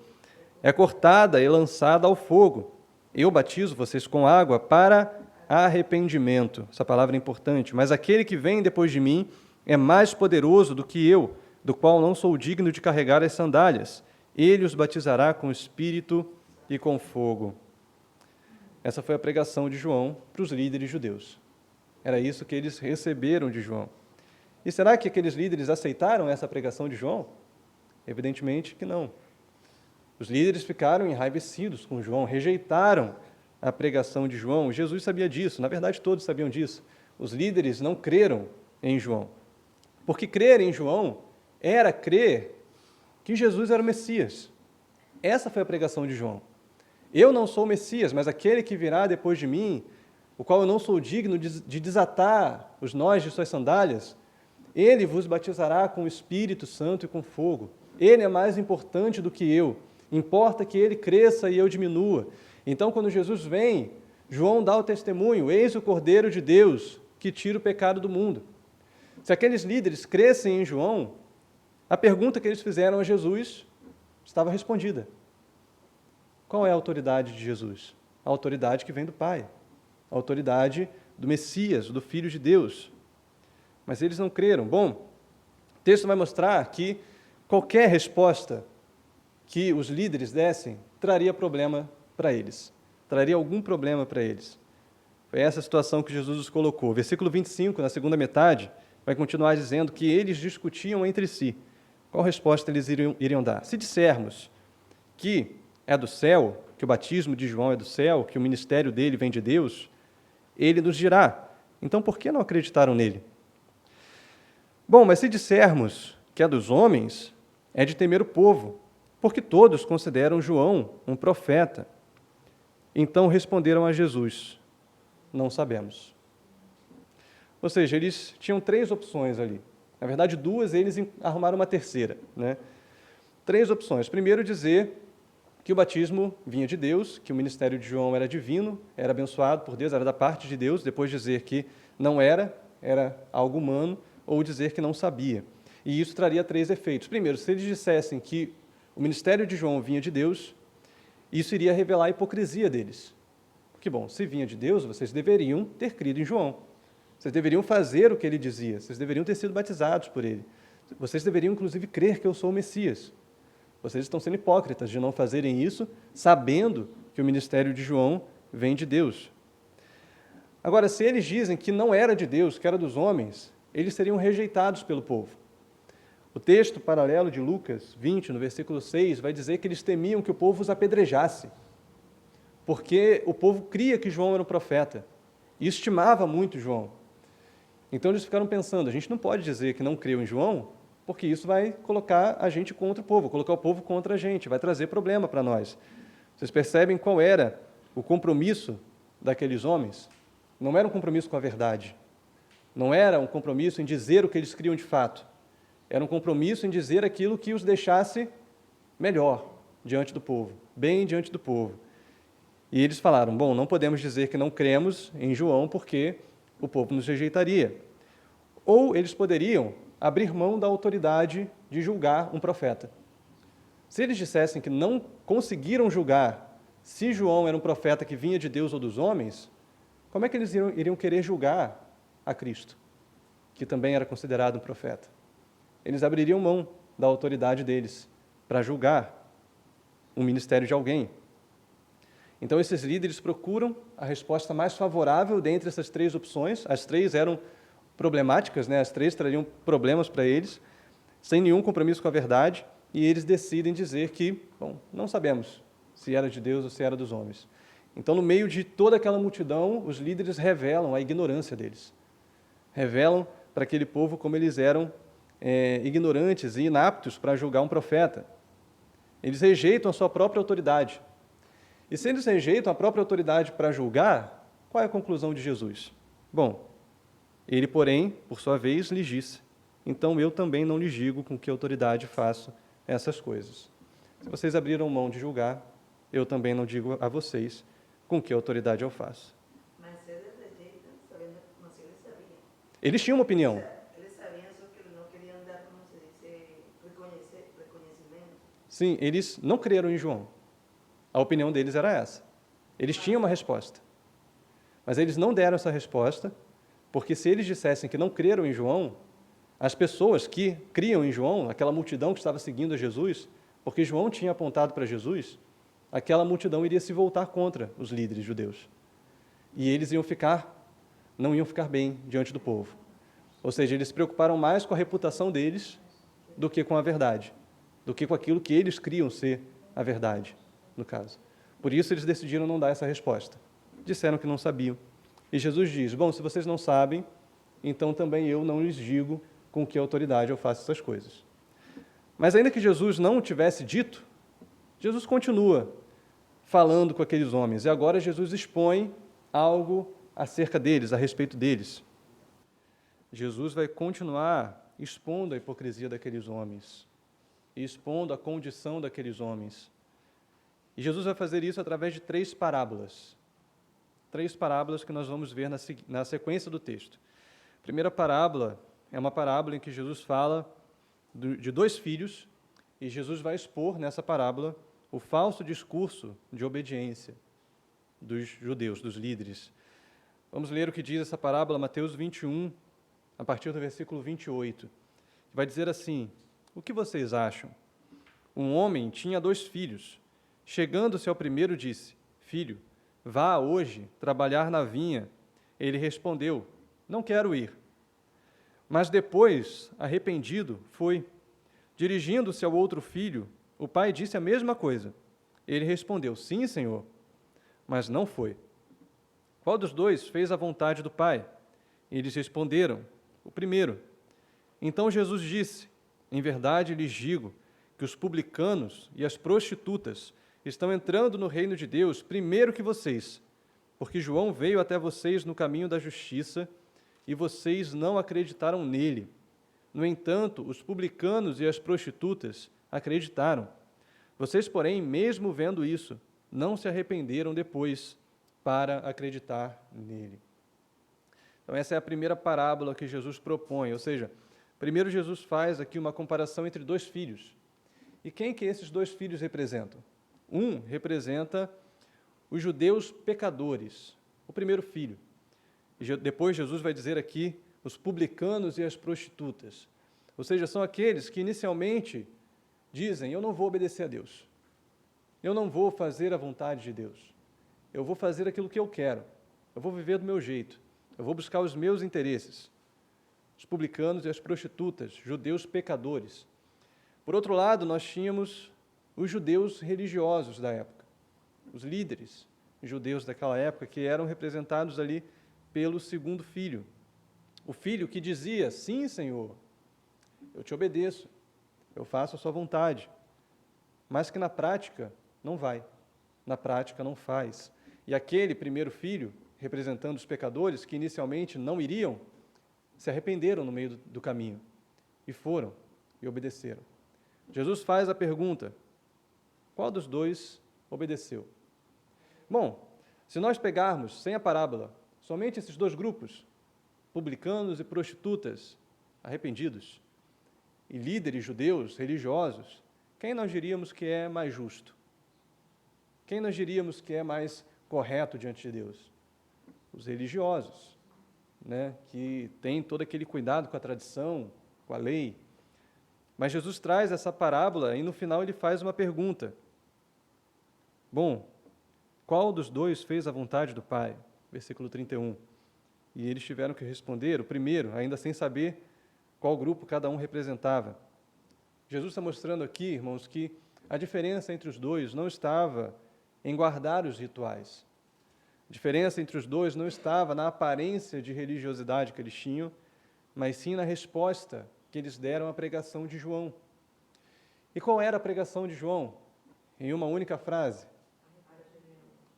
é cortada e lançada ao fogo. Eu batizo vocês com água para arrependimento. Essa palavra é importante. Mas aquele que vem depois de mim é mais poderoso do que eu, do qual não sou digno de carregar as sandálias. Ele os batizará com Espírito e com fogo. Essa foi a pregação de João para os líderes judeus. Era isso que eles receberam de João. E será que aqueles líderes aceitaram essa pregação de João? Evidentemente que não. Os líderes ficaram enraivecidos com João, rejeitaram a pregação de João. Jesus sabia disso, na verdade todos sabiam disso. Os líderes não creram em João, porque crer em João era crer que Jesus era o Messias. Essa foi a pregação de João. Eu não sou o Messias, mas aquele que virá depois de mim, o qual eu não sou digno de desatar os nós de suas sandálias, ele vos batizará com o Espírito Santo e com fogo. Ele é mais importante do que eu. Importa que ele cresça e eu diminua. Então, quando Jesus vem, João dá o testemunho, eis o Cordeiro de Deus que tira o pecado do mundo. Se aqueles líderes crescem em João, a pergunta que eles fizeram a Jesus estava respondida. Qual é a autoridade de Jesus? A autoridade que vem do Pai, a autoridade do Messias, do Filho de Deus. Mas eles não creram. Bom, o texto vai mostrar que qualquer resposta que os líderes dessem traria problema para eles, traria algum problema para eles. Foi essa a situação que Jesus os colocou. Versículo 25, na segunda metade, vai continuar dizendo que eles discutiam entre si. Qual resposta eles iriam dar? Se dissermos que é do céu, que o batismo de João é do céu, que o ministério dele vem de Deus, ele nos dirá. Então, por que não acreditaram nele? Bom, mas se dissermos que é dos homens, é de temer o povo, porque todos consideram João um profeta. Então responderam a Jesus: não sabemos. Ou seja, eles tinham 3 opções ali. Na verdade, 2, eles arrumaram uma terceira, né? 3 opções. Primeiro, dizer que o batismo vinha de Deus, que o ministério de João era divino, era abençoado por Deus, era da parte de Deus. Depois dizer que não era algo humano, ou dizer que não sabia. E isso traria 3 efeitos. Primeiro, se eles dissessem que o ministério de João vinha de Deus, isso iria revelar a hipocrisia deles. Porque, bom, se vinha de Deus, vocês deveriam ter crido em João. Vocês deveriam fazer o que ele dizia. Vocês deveriam ter sido batizados por ele. Vocês deveriam, inclusive, crer que eu sou o Messias. Vocês estão sendo hipócritas de não fazerem isso, sabendo que o ministério de João vem de Deus. Agora, se eles dizem que não era de Deus, que era dos homens, eles seriam rejeitados pelo povo. O texto paralelo de Lucas 20, no versículo 6, vai dizer que eles temiam que o povo os apedrejasse, porque o povo cria que João era um profeta e estimava muito João. Então eles ficaram pensando, a gente não pode dizer que não creu em João, porque isso vai colocar a gente contra o povo, colocar o povo contra a gente, vai trazer problema para nós. Vocês percebem qual era o compromisso daqueles homens? Não era um compromisso com a verdade, não era um compromisso em dizer o que eles criam de fato, era um compromisso em dizer aquilo que os deixasse melhor diante do povo, bem diante do povo. E eles falaram, bom, não podemos dizer que não cremos em João porque o povo nos rejeitaria. Ou eles poderiam abrir mão da autoridade de julgar um profeta. Se eles dissessem que não conseguiram julgar se João era um profeta que vinha de Deus ou dos homens, como é que eles iriam querer julgar a Cristo, que também era considerado um profeta? Eles abririam mão da autoridade deles para julgar um ministério de alguém. Então, esses líderes procuram a resposta mais favorável dentre essas 3 opções. As 3 eram problemáticas, né? As 3 trariam problemas para eles, sem nenhum compromisso com a verdade, e eles decidem dizer que, bom, não sabemos se era de Deus ou se era dos homens. Então, no meio de toda aquela multidão, os líderes revelam a ignorância deles. Revelam para aquele povo como eles eram ignorantes e inaptos para julgar um profeta. Eles rejeitam a sua própria autoridade. E se eles rejeitam a própria autoridade para julgar, qual é a conclusão de Jesus? Bom, ele, porém, por sua vez, lhes disse, então eu também não lhes digo com que autoridade faço essas coisas. Se vocês abriram mão de julgar, eu também não digo a vocês com que autoridade eu faço.
Mas eles rejeitam, sabendo, mas eles sabiam.
Eles tinham uma opinião.
Eles sabiam, só que não queriam dar, como se diz, reconhecimento.
Sim, eles não creram em João. A opinião deles era essa. Eles tinham uma resposta. Mas eles não deram essa resposta, porque se eles dissessem que não creram em João, as pessoas que criam em João, aquela multidão que estava seguindo a Jesus, porque João tinha apontado para Jesus, aquela multidão iria se voltar contra os líderes judeus. E eles não iam ficar bem diante do povo. Ou seja, eles se preocuparam mais com a reputação deles do que com a verdade, do que com aquilo que eles criam ser a verdade, no caso. Por isso eles decidiram não dar essa resposta. Disseram que não sabiam. E Jesus diz, bom, se vocês não sabem, então também eu não lhes digo com que autoridade eu faço essas coisas. Mas ainda que Jesus não tivesse dito, Jesus continua falando com aqueles homens. E agora Jesus expõe algo acerca deles, a respeito deles. Jesus vai continuar expondo a hipocrisia daqueles homens, e expondo a condição daqueles homens. E Jesus vai fazer isso através de 3 parábolas. 3 parábolas que nós vamos ver na sequência do texto. A primeira parábola é uma parábola em que Jesus fala de 2 filhos, e Jesus vai expor nessa parábola o falso discurso de obediência dos judeus, dos líderes. Vamos ler o que diz essa parábola, Mateus 21, a partir do versículo 28. Vai dizer assim, o que vocês acham? Um homem tinha 2 filhos. Chegando-se ao primeiro, disse, filho, vá hoje trabalhar na vinha. Ele respondeu, não quero ir. Mas depois, arrependido, foi. Dirigindo-se ao outro filho, o pai disse a mesma coisa. Ele respondeu: Sim, Senhor, mas não foi. Qual dos dois fez a vontade do Pai? Eles responderam: O primeiro. Então Jesus disse: Em verdade lhes digo que os publicanos e as prostitutas estão entrando no reino de Deus primeiro que vocês, porque João veio até vocês no caminho da justiça e vocês não acreditaram nele. No entanto, os publicanos e as prostitutas acreditaram. Vocês, porém, mesmo vendo isso, não se arrependeram depois para acreditar nele. Então, essa é a primeira parábola que Jesus propõe, ou seja, primeiro Jesus faz aqui uma comparação entre dois filhos. E quem que esses dois filhos representam? Um representa os judeus pecadores, o primeiro filho. E depois Jesus vai dizer aqui os publicanos e as prostitutas. Ou seja, são aqueles que inicialmente dizem: eu não vou obedecer a Deus. Eu não vou fazer a vontade de Deus. Eu vou fazer aquilo que eu quero. Eu vou viver do meu jeito. Eu vou buscar os meus interesses. Os publicanos e as prostitutas, judeus pecadores. Por outro lado, nós tínhamos os judeus religiosos da época, os líderes judeus daquela época, que eram representados ali pelo segundo filho. O filho que dizia: sim, Senhor, eu te obedeço, eu faço a sua vontade, mas que na prática não vai, na prática não faz. E aquele primeiro filho, representando os pecadores, que inicialmente não iriam, se arrependeram no meio do caminho, e foram, e obedeceram. Jesus faz a pergunta: qual dos dois obedeceu? Bom, se nós pegarmos, sem a parábola, somente esses dois grupos, publicanos e prostitutas arrependidos, e líderes judeus religiosos, quem nós diríamos que é mais justo? Quem nós diríamos que é mais correto diante de Deus? Os religiosos, né, que têm todo aquele cuidado com a tradição, com a lei. Mas Jesus traz essa parábola e no final ele faz uma pergunta. Bom, qual dos dois fez a vontade do Pai? Versículo 31. E eles tiveram que responder, o primeiro, ainda sem saber qual grupo cada um representava. Jesus está mostrando aqui, irmãos, que a diferença entre os dois não estava em guardar os rituais. A diferença entre os dois não estava na aparência de religiosidade que eles tinham, mas sim na resposta que eles deram à pregação de João. E qual era a pregação de João? Em uma única frase: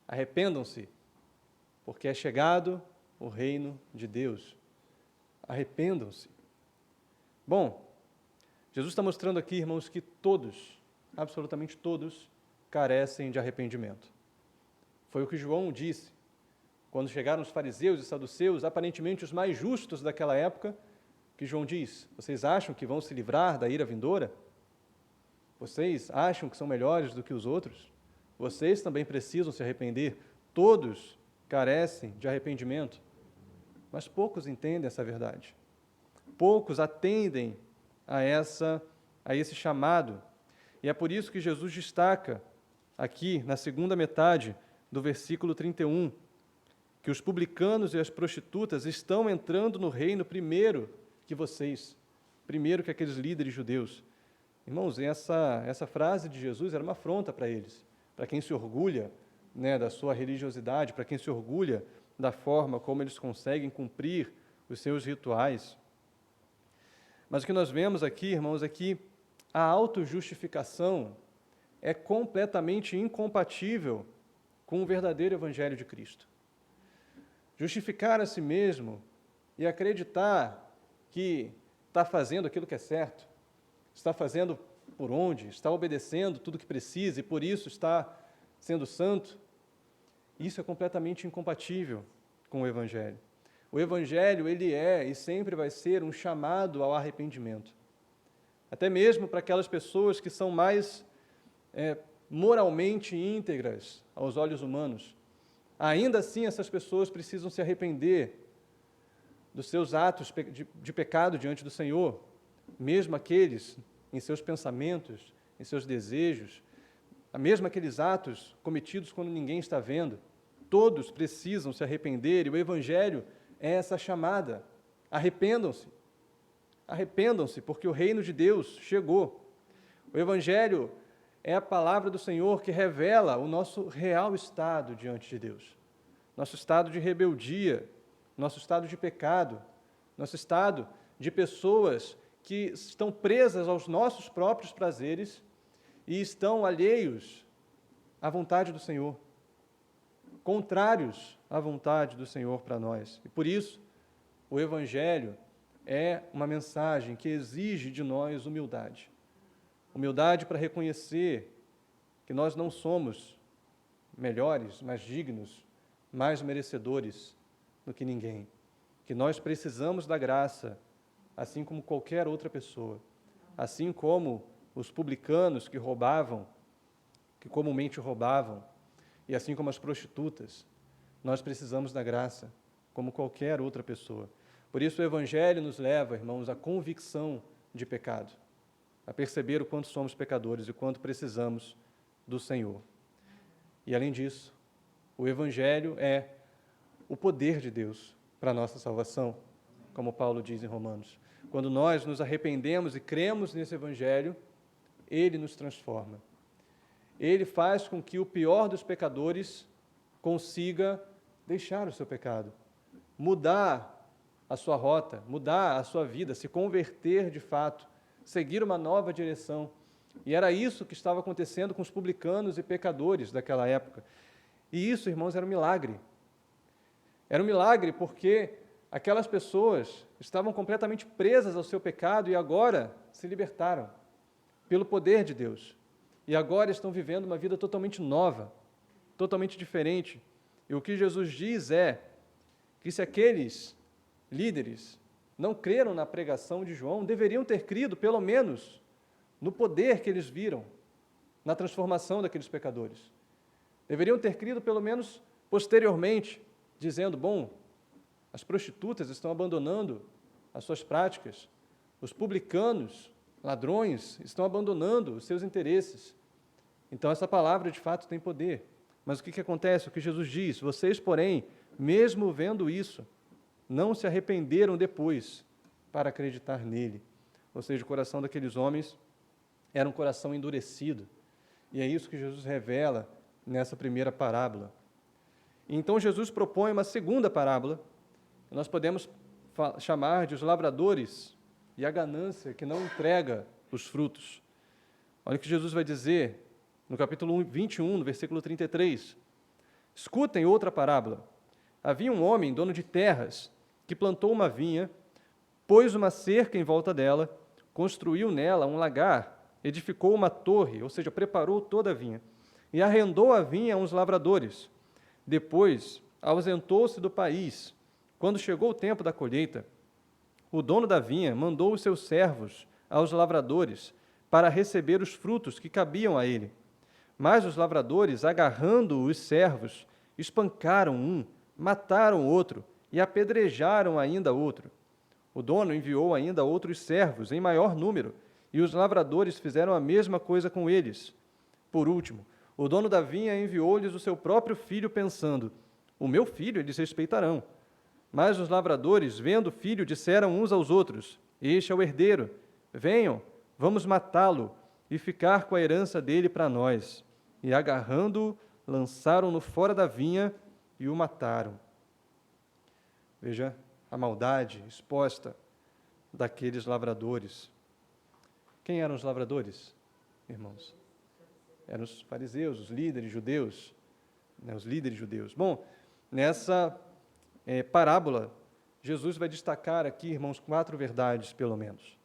arrependam-se, porque é chegado o reino de Deus. Arrependam-se. Bom, Jesus está mostrando aqui, irmãos, que todos, absolutamente todos, carecem de arrependimento. Foi o que João disse. Quando chegaram os fariseus e saduceus, aparentemente os mais justos daquela época, que João diz: vocês acham que vão se livrar da ira vindoura? Vocês acham que são melhores do que os outros? Vocês também precisam se arrepender. Todos carecem de arrependimento. Mas poucos entendem essa verdade. Poucos atendem a esse chamado. E é por isso que Jesus destaca aqui, na segunda metade do versículo 31, que os publicanos e as prostitutas estão entrando no reino primeiro que vocês, primeiro que aqueles líderes judeus. Irmãos, essa frase de Jesus era uma afronta para eles, para quem se orgulha, né, da sua religiosidade, para quem se orgulha da forma como eles conseguem cumprir os seus rituais. Mas o que nós vemos aqui, irmãos, é que a autojustificação é completamente incompatível com o verdadeiro Evangelho de Cristo. Justificar a si mesmo e acreditar que está fazendo aquilo que é certo, está fazendo por onde, está obedecendo tudo o que precisa e por isso está sendo santo, isso é completamente incompatível com o Evangelho. O Evangelho, ele é e sempre vai ser um chamado ao arrependimento. Até mesmo para aquelas pessoas que são mais moralmente íntegras aos olhos humanos. Ainda assim, essas pessoas precisam se arrepender dos seus atos de pecado diante do Senhor, mesmo aqueles em seus pensamentos, em seus desejos, mesmo aqueles atos cometidos quando ninguém está vendo. Todos precisam se arrepender e o Evangelho é essa chamada. Arrependam-se. Arrependam-se, porque o reino de Deus chegou. O Evangelho é a palavra do Senhor que revela o nosso real estado diante de Deus. Nosso estado de rebeldia, nosso estado de pecado, nosso estado de pessoas que estão presas aos nossos próprios prazeres e estão alheios à vontade do Senhor, contrários à vontade do Senhor para nós. E por isso, o Evangelho é uma mensagem que exige de nós humildade. Humildade para reconhecer que nós não somos melhores, mais dignos, mais merecedores do que ninguém. Que nós precisamos da graça, assim como qualquer outra pessoa. Assim como os publicanos que roubavam, que comumente roubavam, e assim como as prostitutas, nós precisamos da graça, como qualquer outra pessoa. Por isso o Evangelho nos leva, irmãos, à convicção de pecado, a perceber o quanto somos pecadores e o quanto precisamos do Senhor. E, além disso, o Evangelho é o poder de Deus para a nossa salvação, como Paulo diz em Romanos. Quando nós nos arrependemos e cremos nesse Evangelho, ele nos transforma. Ele faz com que o pior dos pecadores consiga deixar o seu pecado, mudar a sua rota, mudar a sua vida, se converter de fato, seguir uma nova direção. E era isso que estava acontecendo com os publicanos e pecadores daquela época. E isso, irmãos, era um milagre. Era um milagre porque aquelas pessoas estavam completamente presas ao seu pecado e agora se libertaram pelo poder de Deus. E agora estão vivendo uma vida totalmente nova, totalmente diferente. E o que Jesus diz é que se aqueles líderes não creram na pregação de João, deveriam ter crido, pelo menos, no poder que eles viram, na transformação daqueles pecadores. Deveriam ter crido, pelo menos, posteriormente, dizendo, bom, as prostitutas estão abandonando as suas práticas, os publicanos, ladrões, estão abandonando os seus interesses. Então, essa palavra, de fato, tem poder. Mas o que acontece? O que Jesus diz? Vocês, porém, mesmo vendo isso, não se arrependeram depois para acreditar nele. Ou seja, o coração daqueles homens era um coração endurecido. E é isso que Jesus revela nessa primeira parábola. Então, Jesus propõe uma segunda parábola, que nós podemos chamar de os lavradores e a ganância que não entrega os frutos. Olha o que Jesus vai dizer no capítulo 21, no versículo 33. Escutem outra parábola. Havia um homem, dono de terras, que plantou uma vinha, pôs uma cerca em volta dela, construiu nela um lagar, edificou uma torre, ou seja, preparou toda a vinha, e arrendou a vinha a uns lavradores. Depois, ausentou-se do país. Quando chegou o tempo da colheita, o dono da vinha mandou os seus servos aos lavradores para receber os frutos que cabiam a ele. Mas os lavradores, agarrando os servos, espancaram um, mataram o outro e apedrejaram ainda outro. O dono enviou ainda outros servos, em maior número, e os lavradores fizeram a mesma coisa com eles. Por último, o dono da vinha enviou-lhes o seu próprio filho, pensando, o meu filho eles respeitarão. Mas os lavradores, vendo o filho, disseram uns aos outros, este é o herdeiro, venham, vamos matá-lo e ficar com a herança dele para nós. E agarrando-o, lançaram-no fora da vinha e o mataram. Veja a maldade exposta daqueles lavradores. Quem eram os lavradores, irmãos? Eram os fariseus, os líderes judeus. Os líderes judeus. Bom, nessa parábola, Jesus vai destacar aqui, irmãos, 4 verdades, pelo menos.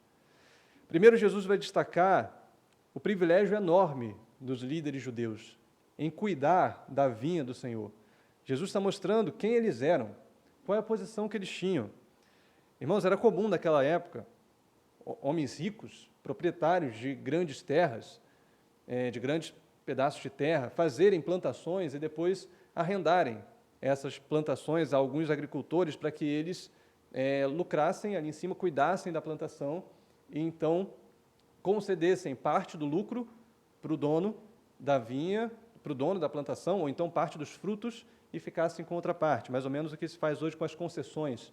Primeiro, Jesus vai destacar o privilégio enorme dos líderes judeus em cuidar da vinha do Senhor. Jesus está mostrando quem eles eram, qual é a posição que eles tinham. Irmãos, era comum naquela época, homens ricos, proprietários de grandes terras, de grandes pedaços de terra, fazerem plantações e depois arrendarem essas plantações a alguns agricultores para que eles lucrassem ali em cima, cuidassem da plantação e então concedessem parte do lucro para o dono da vinha, para o dono da plantação, ou então parte dos frutos e ficassem com outra parte, mais ou menos o que se faz hoje com as concessões,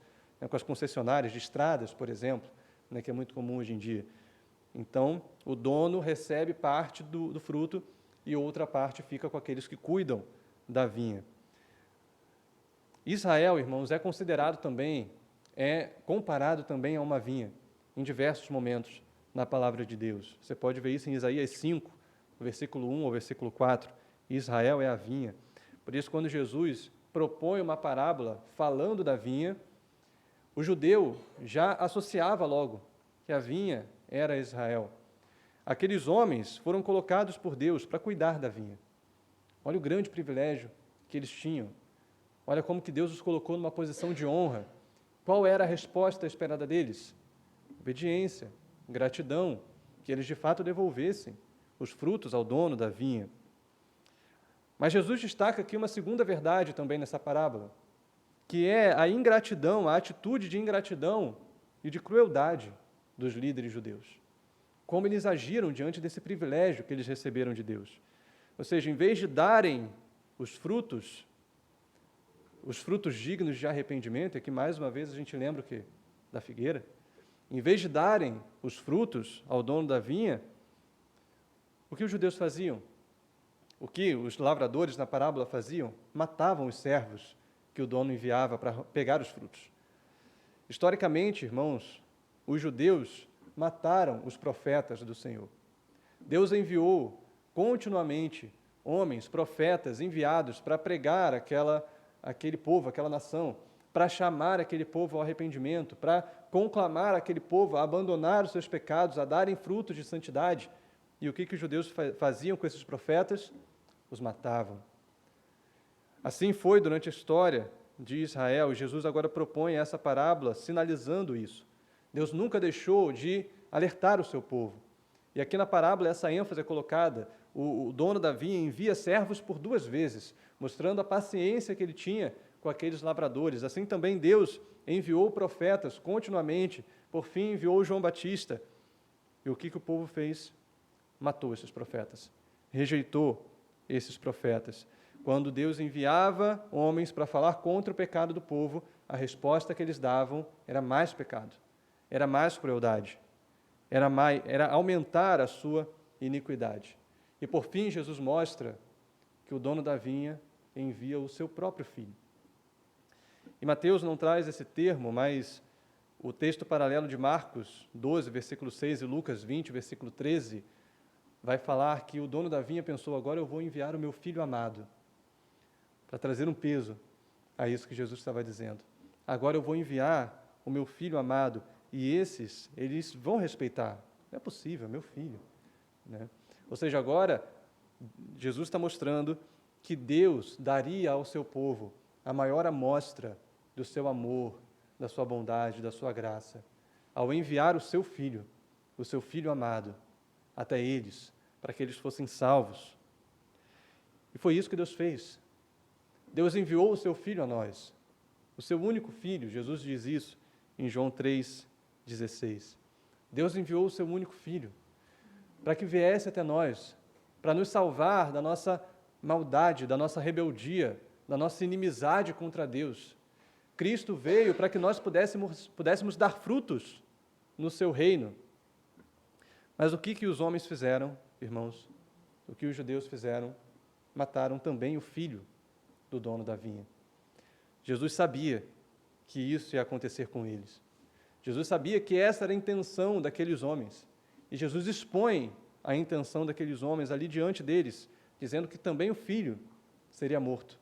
com as concessionárias de estradas, por exemplo, que é muito comum hoje em dia. Então, o dono recebe parte do fruto e outra parte fica com aqueles que cuidam da vinha. Israel, irmãos, é considerado também, é comparado também a uma vinha, em diversos momentos na palavra de Deus. Você pode ver isso em Isaías 5, versículo 1 ao versículo 4. Israel é a vinha. Por isso, quando Jesus propõe uma parábola falando da vinha, o judeu já associava logo que a vinha era Israel. Aqueles homens foram colocados por Deus para cuidar da vinha. Olha o grande privilégio que eles tinham. Olha como que Deus os colocou numa posição de honra. Qual era a resposta esperada deles? Obediência, gratidão, que eles de fato devolvessem os frutos ao dono da vinha. Mas Jesus destaca aqui uma segunda verdade também nessa parábola, que é a ingratidão, a atitude de ingratidão e de crueldade dos líderes judeus. Como eles agiram diante desse privilégio que eles receberam de Deus. Ou seja, em vez de darem os frutos dignos de arrependimento, é que mais uma vez a gente lembra o quê? Da figueira. Em vez de darem os frutos ao dono da vinha, o que os judeus faziam? O que os lavradores na parábola faziam? Matavam os servos que o dono enviava para pegar os frutos. Historicamente, irmãos, os judeus mataram os profetas do Senhor. Deus enviou continuamente homens, profetas, enviados para pregar aquele povo, aquela nação, para chamar aquele povo ao arrependimento, para conclamar aquele povo a abandonar os seus pecados, a darem frutos de santidade. E o que os judeus faziam com esses profetas? Os matavam. Assim foi durante a história de Israel, e Jesus agora propõe essa parábola sinalizando isso. Deus nunca deixou de alertar o seu povo. E aqui na parábola essa ênfase é colocada. O dono da vinha envia servos por 2 vezes, mostrando a paciência que ele tinha com aqueles lavradores. Assim também Deus enviou profetas continuamente, por fim enviou João Batista. E o que o povo fez? Matou esses profetas, rejeitou esses profetas. Quando Deus enviava homens para falar contra o pecado do povo, a resposta que eles davam era mais pecado, era mais crueldade, era aumentar a sua iniquidade. E por fim, Jesus mostra que o dono da vinha envia o seu próprio filho. E Mateus não traz esse termo, mas o texto paralelo de Marcos 12, versículo 6 e Lucas 20, versículo 13, vai falar que o dono da vinha pensou: agora eu vou enviar o meu filho amado, para trazer um peso a isso que Jesus estava dizendo. Agora eu vou enviar o meu filho amado, e eles vão respeitar. Não é possível, é meu filho. Né? Ou seja, agora Jesus está mostrando que Deus daria ao seu povo a maior amostra do seu amor, da sua bondade, da sua graça, ao enviar o seu filho amado, até eles, para que eles fossem salvos. E foi isso que Deus fez. Deus enviou o seu filho a nós, o seu único filho. Jesus diz isso em João 3,16. Deus enviou o seu único filho para que viesse até nós, para nos salvar da nossa maldade, da nossa rebeldia, da nossa inimizade contra Deus. Cristo veio para que nós pudéssemos dar frutos no seu reino. Mas o que os homens fizeram, irmãos? O que os judeus fizeram? Mataram também o filho do dono da vinha. Jesus sabia que isso ia acontecer com eles. Jesus sabia que essa era a intenção daqueles homens. E Jesus expõe a intenção daqueles homens ali diante deles, dizendo que também o filho seria morto.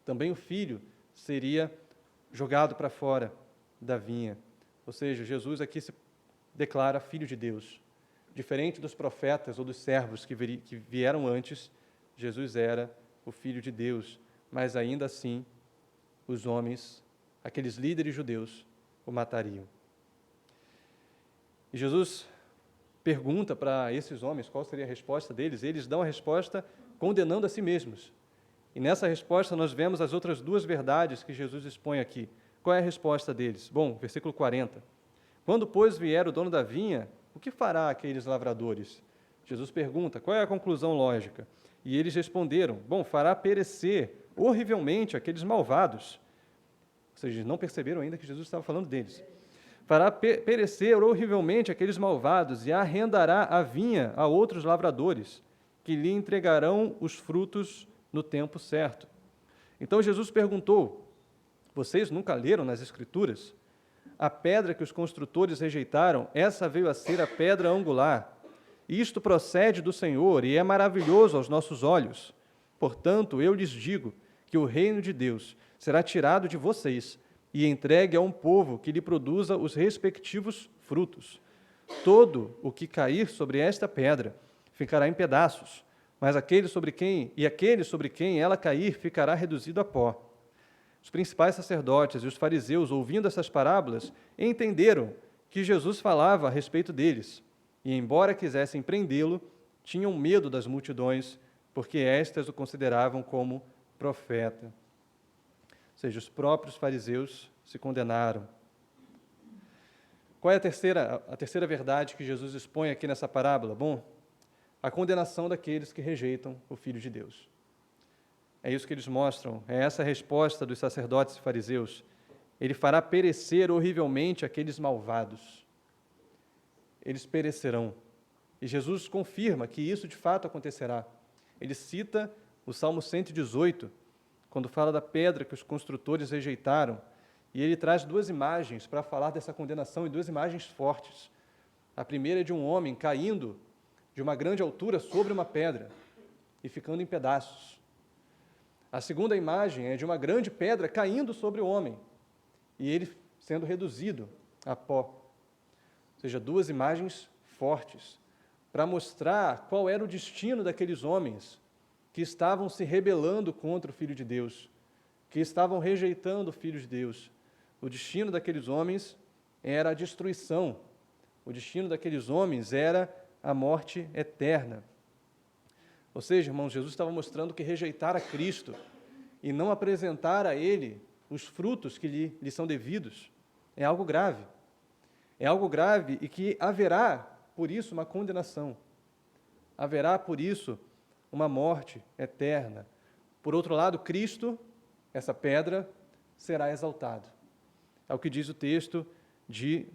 Também o filho seria jogado para fora da vinha. Ou seja, Jesus aqui se declara filho de Deus. Diferente dos profetas ou dos servos que vieram antes, Jesus era o Filho de Deus, mas ainda assim os homens, aqueles líderes judeus, o matariam. E Jesus pergunta para esses homens qual seria a resposta deles. Eles dão a resposta condenando a si mesmos. E nessa resposta nós vemos as outras 2 verdades que Jesus expõe aqui. Qual é a resposta deles? Bom, versículo 40. Quando, pois, vier o dono da vinha, o que fará aqueles lavradores? Jesus pergunta, qual é a conclusão lógica? E eles responderam, bom, fará perecer horrivelmente aqueles malvados. Ou seja, não perceberam ainda que Jesus estava falando deles. fará perecer horrivelmente aqueles malvados e arrendará a vinha a outros lavradores, que lhe entregarão os frutos no tempo certo. Então Jesus perguntou: vocês nunca leram nas Escrituras? A pedra que os construtores rejeitaram, essa veio a ser a pedra angular. Isto procede do Senhor e é maravilhoso aos nossos olhos. Portanto, eu lhes digo que o reino de Deus será tirado de vocês e entregue a um povo que lhe produza os respectivos frutos. Todo o que cair sobre esta pedra ficará em pedaços, mas aquele sobre quem ela cair ficará reduzido a pó. Os principais sacerdotes e os fariseus, ouvindo essas parábolas, entenderam que Jesus falava a respeito deles, e, embora quisessem prendê-lo, tinham medo das multidões, porque estas o consideravam como profeta. Ou seja, os próprios fariseus se condenaram. Qual é a terceira verdade que Jesus expõe aqui nessa parábola? Bom, a condenação daqueles que rejeitam o Filho de Deus. É isso que eles mostram, é essa a resposta dos sacerdotes e fariseus. Ele fará perecer horrivelmente aqueles malvados. Eles perecerão. E Jesus confirma que isso de fato acontecerá. Ele cita o Salmo 118, quando fala da pedra que os construtores rejeitaram, e ele traz duas imagens para falar dessa condenação, e duas imagens fortes. A primeira é de um homem caindo de uma grande altura sobre uma pedra e ficando em pedaços. A segunda imagem é de uma grande pedra caindo sobre o homem e ele sendo reduzido a pó. Ou seja, duas imagens fortes para mostrar qual era o destino daqueles homens que estavam se rebelando contra o Filho de Deus, que estavam rejeitando o Filho de Deus. O destino daqueles homens era a destruição. O destino daqueles homens era a morte eterna. Ou seja, irmãos, Jesus estava mostrando que rejeitar a Cristo e não apresentar a Ele os frutos que lhe são devidos é algo grave. É algo grave e que haverá, por isso, uma condenação. Haverá, por isso, uma morte eterna. Por outro lado, Cristo, essa pedra, será exaltado. É o que diz o texto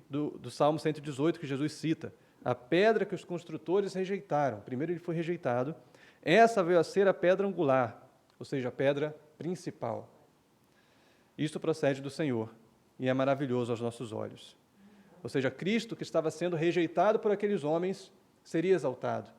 do Salmo 118 que Jesus cita. A pedra que os construtores rejeitaram. Primeiro ele foi rejeitado. Essa veio a ser a pedra angular, ou seja, a pedra principal. Isto procede do Senhor e é maravilhoso aos nossos olhos. Ou seja, Cristo, que estava sendo rejeitado por aqueles homens, seria exaltado.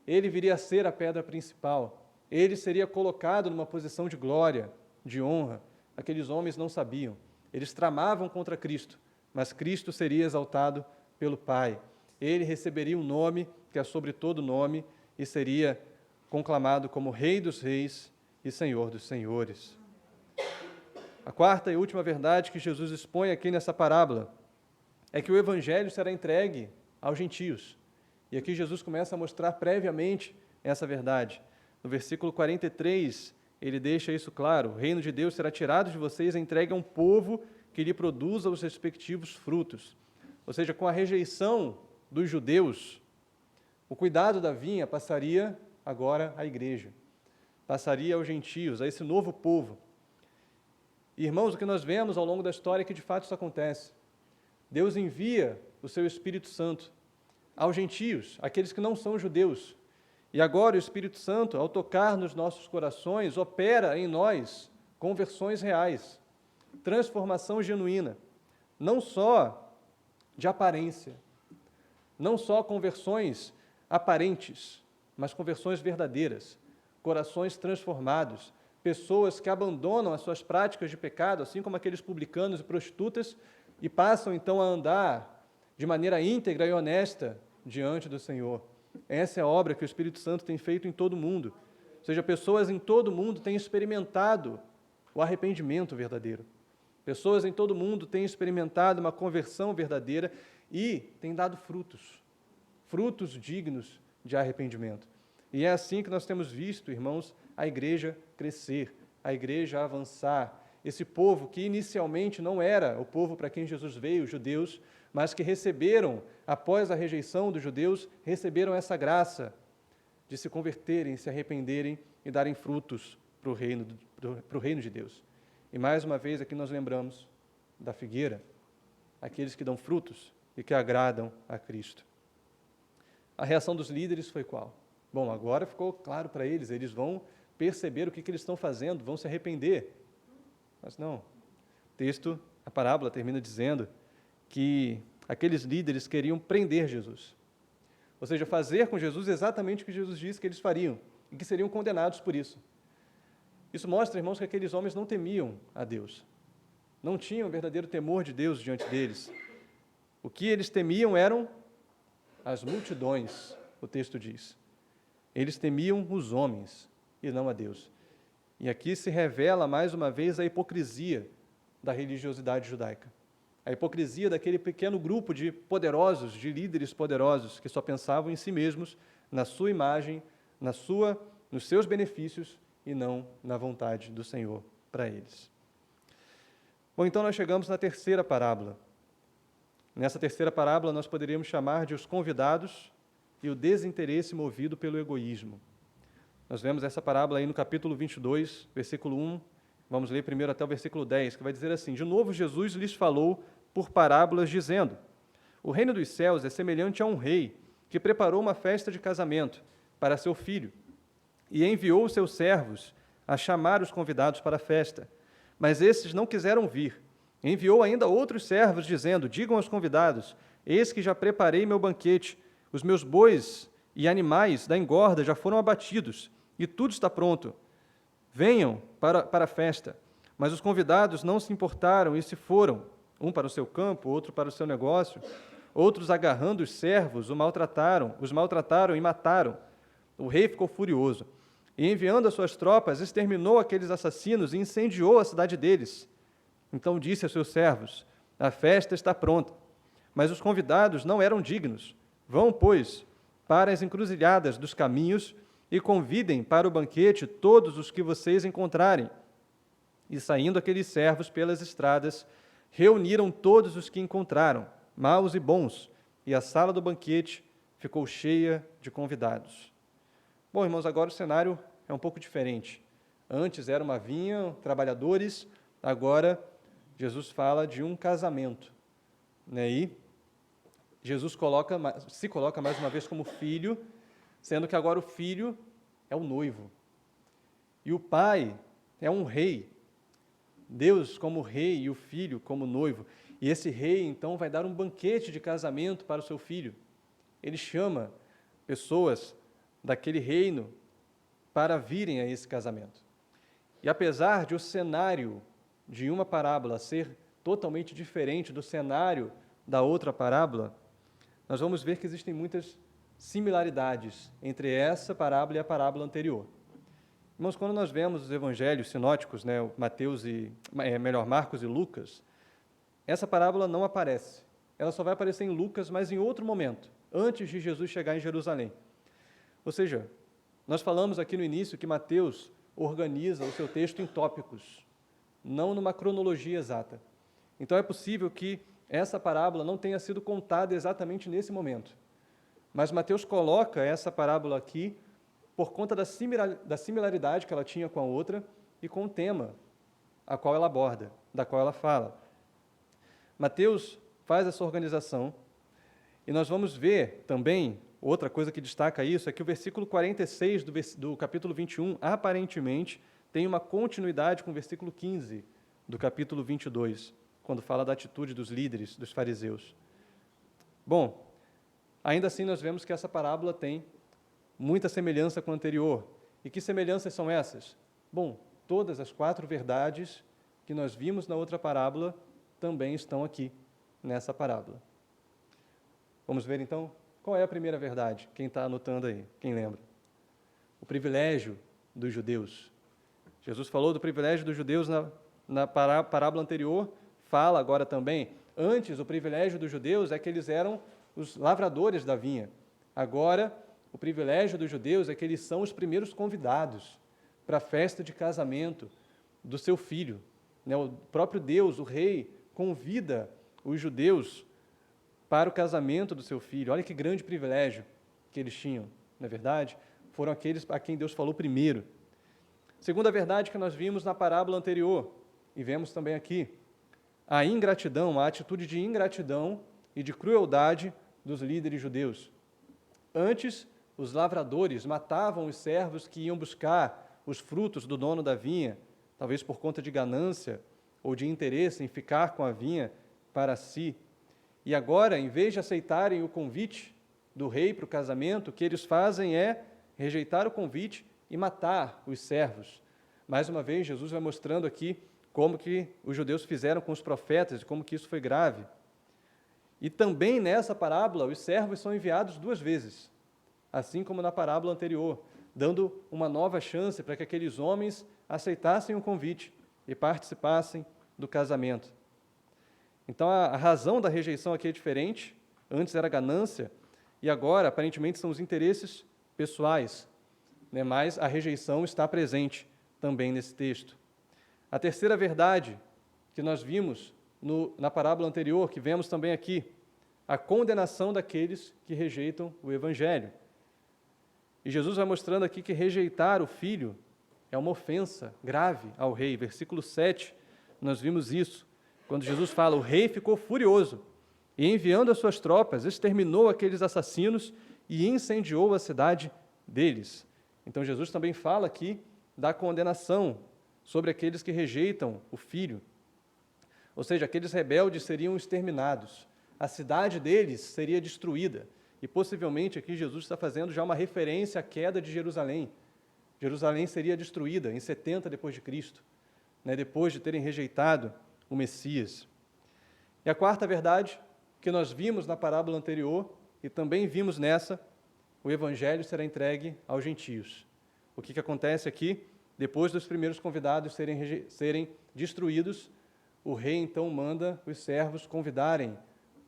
Ele viria a ser a pedra principal. Ele seria colocado numa posição de glória, de honra. Aqueles homens não sabiam. Eles tramavam contra Cristo, mas Cristo seria exaltado pelo Pai. Ele receberia um nome que é sobre todo nome e seria conclamado como Rei dos Reis e Senhor dos Senhores. A quarta e última verdade que Jesus expõe aqui nessa parábola é que o Evangelho será entregue aos gentios. E aqui Jesus começa a mostrar previamente essa verdade. No versículo 43, ele deixa isso claro: o reino de Deus será tirado de vocês e entregue a um povo que lhe produza os respectivos frutos. Ou seja, com a rejeição dos judeus, o cuidado da vinha passaria agora à igreja, passaria aos gentios, a esse novo povo. Irmãos, o que nós vemos ao longo da história é que de fato isso acontece. Deus envia o seu Espírito Santo aos gentios, aqueles que não são judeus. E agora o Espírito Santo, ao tocar nos nossos corações, opera em nós conversões reais, transformação genuína, não só de aparência, não só conversões aparentes, mas conversões verdadeiras, corações transformados, pessoas que abandonam as suas práticas de pecado, assim como aqueles publicanos e prostitutas, e passam então a andar de maneira íntegra e honesta diante do Senhor. Essa é a obra que o Espírito Santo tem feito em todo o mundo. Ou seja, pessoas em todo o mundo têm experimentado o arrependimento verdadeiro. Pessoas em todo o mundo têm experimentado uma conversão verdadeira e têm dado frutos, frutos dignos de arrependimento. E é assim que nós temos visto, irmãos, a igreja crescer, a igreja avançar. Esse povo que inicialmente não era o povo para quem Jesus veio, os judeus, mas que receberam, após a rejeição dos judeus, receberam essa graça de se converterem, se arrependerem e darem frutos para o reino de Deus. E mais uma vez aqui nós lembramos da figueira. aqueles que dão frutos e que agradam a Cristo. A reação dos líderes foi qual? Bom, agora ficou claro para eles, eles vão perceber o que eles estão fazendo, vão se arrepender. Mas não. O texto, a parábola termina dizendo que aqueles líderes queriam prender Jesus. Ou seja, fazer com Jesus exatamente o que Jesus disse que eles fariam e que seriam condenados por isso. Isso mostra, irmãos, que aqueles homens não temiam a Deus. Não tinham verdadeiro temor de Deus diante deles. O que eles temiam eram as multidões, o texto diz. Eles temiam os homens e não a Deus. E aqui se revela mais uma vez a hipocrisia da religiosidade judaica. A hipocrisia daquele pequeno grupo de poderosos, de líderes poderosos, que só pensavam em si mesmos, na sua imagem, nos seus benefícios e não na vontade do Senhor para eles. Bom, então nós chegamos na terceira parábola. Nessa terceira parábola nós poderíamos chamar de os convidados e o desinteresse movido pelo egoísmo. Nós vemos essa parábola aí no capítulo 22, versículo 1, vamos ler primeiro até o versículo 10, que vai dizer assim: De novo Jesus lhes falou por parábolas, dizendo: O reino dos céus é semelhante a um rei que preparou uma festa de casamento para seu filho e enviou os seus servos a chamar os convidados para a festa. Mas esses não quiseram vir. Enviou ainda outros servos, dizendo: Digam aos convidados: Eis que já preparei meu banquete, os meus bois e animais da engorda já foram abatidos, e tudo está pronto. Venham para a festa. Mas os convidados não se importaram e se foram, um para o seu campo, outro para o seu negócio. Outros, agarrando os servos, os maltrataram e mataram. O rei ficou furioso e, enviando as suas tropas, exterminou aqueles assassinos e incendiou a cidade deles. Então disse a seus servos: A festa está pronta, mas os convidados não eram dignos. Vão, pois, para as encruzilhadas dos caminhos e convidem para o banquete todos os que vocês encontrarem. E saindo aqueles servos pelas estradas, reuniram todos os que encontraram, maus e bons, e a sala do banquete ficou cheia de convidados. Bom, irmãos, agora o cenário é um pouco diferente. Antes era uma vinha, trabalhadores, agora Jesus fala de um casamento. E Jesus se coloca mais uma vez como filho, sendo que agora o filho é o noivo. E o pai é um rei. Deus como rei e o filho como noivo. E esse rei, então, vai dar um banquete de casamento para o seu filho. Ele chama pessoas daquele reino para virem a esse casamento. E apesar de o cenário de uma parábola ser totalmente diferente do cenário da outra parábola, nós vamos ver que existem muitas similaridades entre essa parábola e a parábola anterior. Irmãos, quando nós vemos os evangelhos sinóticos, Marcos e Lucas, essa parábola não aparece. Ela só vai aparecer em Lucas, mas em outro momento, antes de Jesus chegar em Jerusalém. Ou seja, nós falamos aqui no início que Mateus organiza o seu texto em tópicos, não numa cronologia exata. Então é possível que essa parábola não tenha sido contada exatamente nesse momento. Mas Mateus coloca essa parábola aqui por conta da similaridade que ela tinha com a outra e com o tema a qual ela aborda, da qual ela fala. Mateus faz essa organização e nós vamos ver também, outra coisa que destaca isso, é que o versículo 46 do capítulo 21, aparentemente, tem uma continuidade com o versículo 15 do capítulo 22, quando fala da atitude dos líderes, dos fariseus. Bom, ainda assim nós vemos que essa parábola tem muita semelhança com a anterior. E que semelhanças são essas? Bom, todas as 4 verdades que nós vimos na outra parábola também estão aqui, nessa parábola. Vamos ver, então, qual é a primeira verdade? Quem está anotando aí? Quem lembra? O privilégio dos judeus. Jesus falou do privilégio dos judeus na parábola anterior, fala agora também. Antes, o privilégio dos judeus é que eles eram os lavradores da vinha. Agora, o privilégio dos judeus é que eles são os primeiros convidados para a festa de casamento do seu filho. O próprio Deus, o rei, convida os judeus para o casamento do seu filho. Olha que grande privilégio que eles tinham, não é verdade? Foram aqueles a quem Deus falou primeiro. Segunda verdade que nós vimos na parábola anterior, e vemos também aqui, a ingratidão, a atitude de ingratidão e de crueldade dos líderes judeus. Antes, os lavradores matavam os servos que iam buscar os frutos do dono da vinha, talvez por conta de ganância ou de interesse em ficar com a vinha para si. E agora, em vez de aceitarem o convite do rei para o casamento, o que eles fazem é rejeitar o convite e matar os servos. Mais uma vez, Jesus vai mostrando aqui como que os judeus fizeram com os profetas e como que isso foi grave. E também nessa parábola, os servos são enviados 2 vezes, assim como na parábola anterior, dando uma nova chance para que aqueles homens aceitassem o convite e participassem do casamento. Então, a razão da rejeição aqui é diferente. Antes era ganância e agora, aparentemente, são os interesses pessoais, né? Mas a rejeição está presente também nesse texto. A terceira verdade que nós vimos na parábola anterior, que vemos também aqui, a condenação daqueles que rejeitam o Evangelho. E Jesus vai mostrando aqui que rejeitar o Filho é uma ofensa grave ao rei. Versículo 7, nós vimos isso, quando Jesus fala, o rei ficou furioso e, enviando as suas tropas, exterminou aqueles assassinos e incendiou a cidade deles. Então, Jesus também fala aqui da condenação sobre aqueles que rejeitam o Filho. Ou seja, aqueles rebeldes seriam exterminados. A cidade deles seria destruída. E possivelmente aqui Jesus está fazendo já uma referência à queda de Jerusalém. Jerusalém seria destruída em 70 depois de Cristo, né, depois de terem rejeitado o Messias. E a quarta verdade que nós vimos na parábola anterior e também vimos nessa, o Evangelho será entregue aos gentios. O que acontece aqui? Depois dos primeiros convidados serem destruídos, o rei então manda os servos convidarem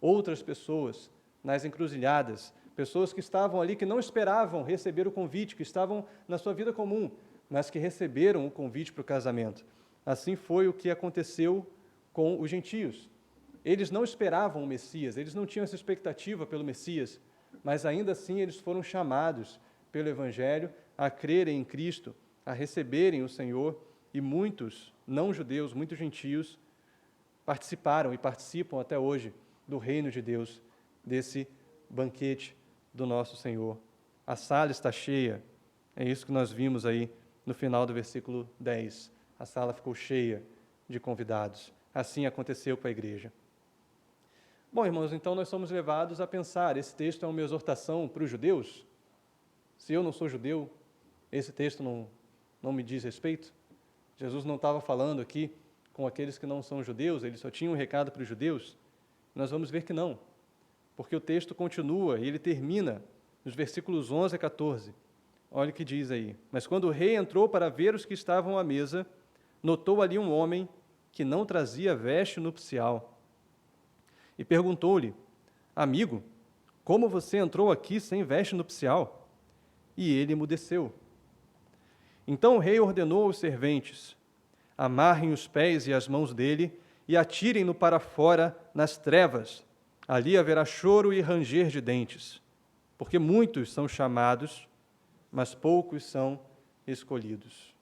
outras pessoas nas encruzilhadas, pessoas que estavam ali, que não esperavam receber o convite, que estavam na sua vida comum, mas que receberam o convite para o casamento. Assim foi o que aconteceu com os gentios. Eles não esperavam o Messias, eles não tinham essa expectativa pelo Messias, mas ainda assim eles foram chamados pelo Evangelho a crerem em Cristo, a receberem o Senhor, e muitos não-judeus, muitos gentios, participaram e participam até hoje do reino de Deus, desse banquete do nosso Senhor. A sala está cheia, é isso que nós vimos aí no final do versículo 10. A sala ficou cheia de convidados. Assim aconteceu com a igreja. Bom, irmãos, então nós somos levados a pensar, esse texto é uma exortação para os judeus? Se eu não sou judeu, esse texto não me diz respeito? Jesus não estava falando aqui com aqueles que não são judeus, ele só tinha um recado para os judeus? Nós vamos ver que não, porque o texto continua e ele termina nos versículos 11 a 14. Olha o que diz aí. Mas quando o rei entrou para ver os que estavam à mesa, notou ali um homem que não trazia veste nupcial. E perguntou-lhe, amigo, como você entrou aqui sem veste nupcial? E ele emudeceu. Então o rei ordenou aos serventes, amarrem os pés e as mãos dele e atirem-no para fora nas trevas. Ali haverá choro e ranger de dentes, porque muitos são chamados, mas poucos são escolhidos.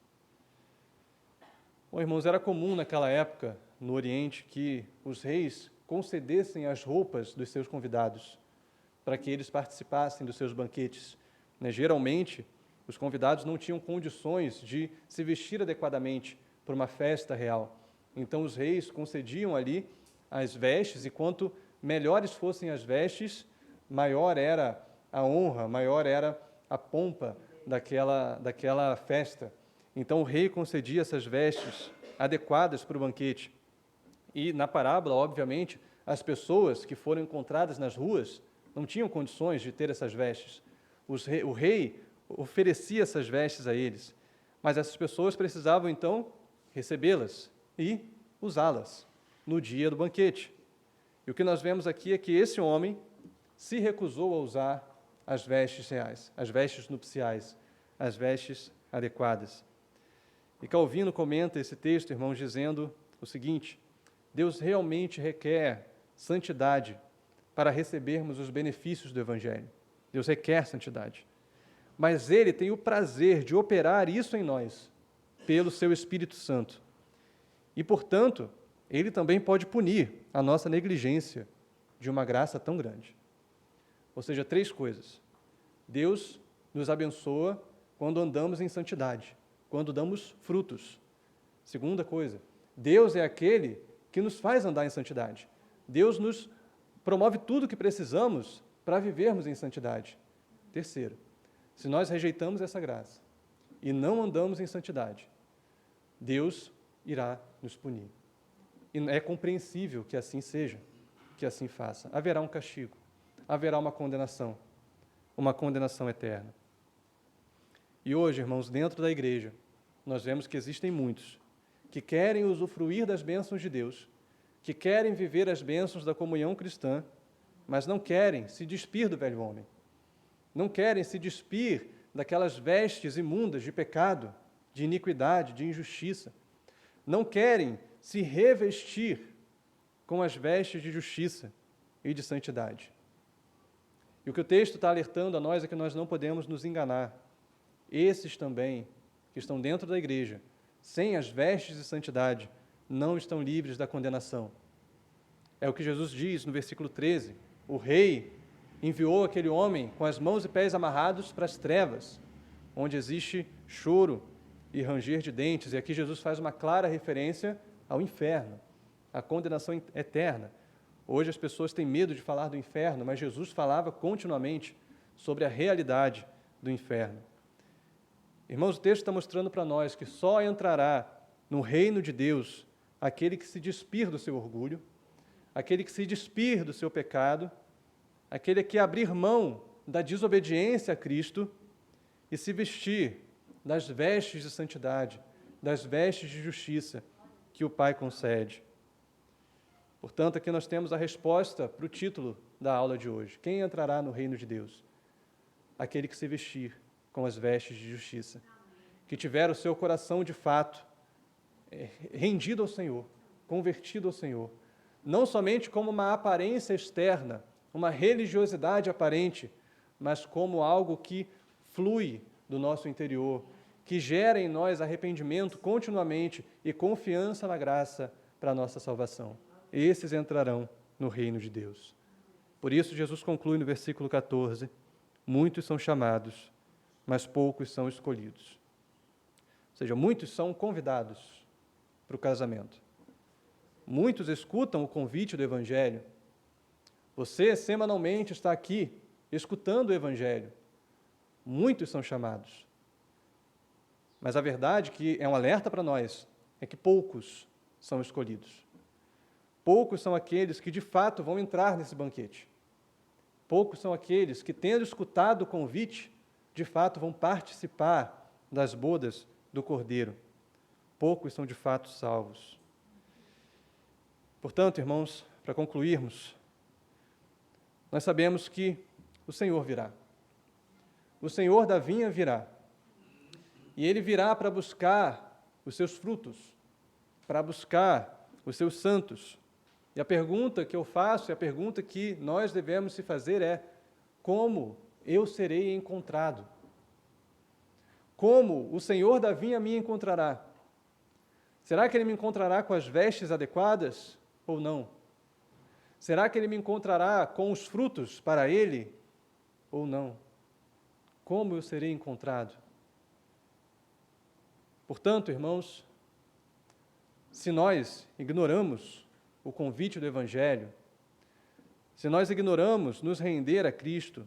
Bom, irmãos, era comum naquela época, no Oriente, que os reis concedessem as roupas dos seus convidados, para que eles participassem dos seus banquetes. Geralmente, os convidados não tinham condições de se vestir adequadamente para uma festa real. Então, os reis concediam ali as vestes, e quanto melhores fossem as vestes, maior era a honra, maior era a pompa daquela festa. Então, o rei concedia essas vestes adequadas para o banquete. E, na parábola, obviamente, as pessoas que foram encontradas nas ruas não tinham condições de ter essas vestes. O rei oferecia essas vestes a eles, mas essas pessoas precisavam, então, recebê-las e usá-las no dia do banquete. E o que nós vemos aqui é que esse homem se recusou a usar as vestes reais, as vestes nupciais, as vestes adequadas. E Calvino comenta esse texto, irmãos, dizendo o seguinte: Deus realmente requer santidade para recebermos os benefícios do Evangelho. Deus requer santidade. Mas Ele tem o prazer de operar isso em nós, pelo Seu Espírito Santo. E, portanto, Ele também pode punir a nossa negligência de uma graça tão grande. Ou seja, 3 coisas. Deus nos abençoa quando andamos em santidade, quando damos frutos. Segunda coisa, Deus é aquele que nos faz andar em santidade. Deus nos promove tudo o que precisamos para vivermos em santidade. Terceiro, se nós rejeitamos essa graça e não andamos em santidade, Deus irá nos punir. E é compreensível que assim seja, que assim faça. Haverá um castigo, haverá uma condenação eterna. E hoje, irmãos, dentro da igreja, nós vemos que existem muitos que querem usufruir das bênçãos de Deus, que querem viver as bênçãos da comunhão cristã, mas não querem se despir do velho homem, não querem se despir daquelas vestes imundas de pecado, de iniquidade, de injustiça, não querem se revestir com as vestes de justiça e de santidade. E o que o texto está alertando a nós é que nós não podemos nos enganar. Esses também, que estão dentro da igreja, sem as vestes de santidade, não estão livres da condenação. É o que Jesus diz no versículo 13. O rei enviou aquele homem com as mãos e pés amarrados para as trevas, onde existe choro e ranger de dentes. E aqui Jesus faz uma clara referência ao inferno, à condenação eterna. Hoje as pessoas têm medo de falar do inferno, mas Jesus falava continuamente sobre a realidade do inferno. Irmãos, o texto está mostrando para nós que só entrará no reino de Deus aquele que se despir do seu orgulho, aquele que se despir do seu pecado, aquele que abrir mão da desobediência a Cristo e se vestir das vestes de santidade, das vestes de justiça que o Pai concede. Portanto, aqui nós temos a resposta para o título da aula de hoje. Quem entrará no reino de Deus? Aquele que se vestir com as vestes de justiça, que tiver o seu coração de fato rendido ao Senhor, convertido ao Senhor, não somente como uma aparência externa, uma religiosidade aparente, mas como algo que flui do nosso interior, que gera em nós arrependimento continuamente e confiança na graça para a nossa salvação. Esses entrarão no reino de Deus. Por isso, Jesus conclui no versículo 14, muitos são chamados, mas poucos são escolhidos. Ou seja, muitos são convidados para o casamento. Muitos escutam o convite do Evangelho. Você, semanalmente, está aqui escutando o Evangelho. Muitos são chamados. Mas a verdade, que é um alerta para nós, é que poucos são escolhidos. Poucos são aqueles que, de fato, vão entrar nesse banquete. Poucos são aqueles que, tendo escutado o convite, de fato vão participar das bodas do Cordeiro. Poucos são, de fato, salvos. Portanto, irmãos, para concluirmos, nós sabemos que o Senhor virá. O Senhor da vinha virá. E Ele virá para buscar os seus frutos, para buscar os seus santos. E a pergunta que eu faço, e a pergunta que nós devemos se fazer é: como eu serei encontrado? Como o Senhor da vinha me encontrará? Será que Ele me encontrará com as vestes adequadas ou não? Será que Ele me encontrará com os frutos para Ele ou não? Como eu serei encontrado? Portanto, irmãos, se nós ignoramos o convite do Evangelho, se nós ignoramos nos render a Cristo,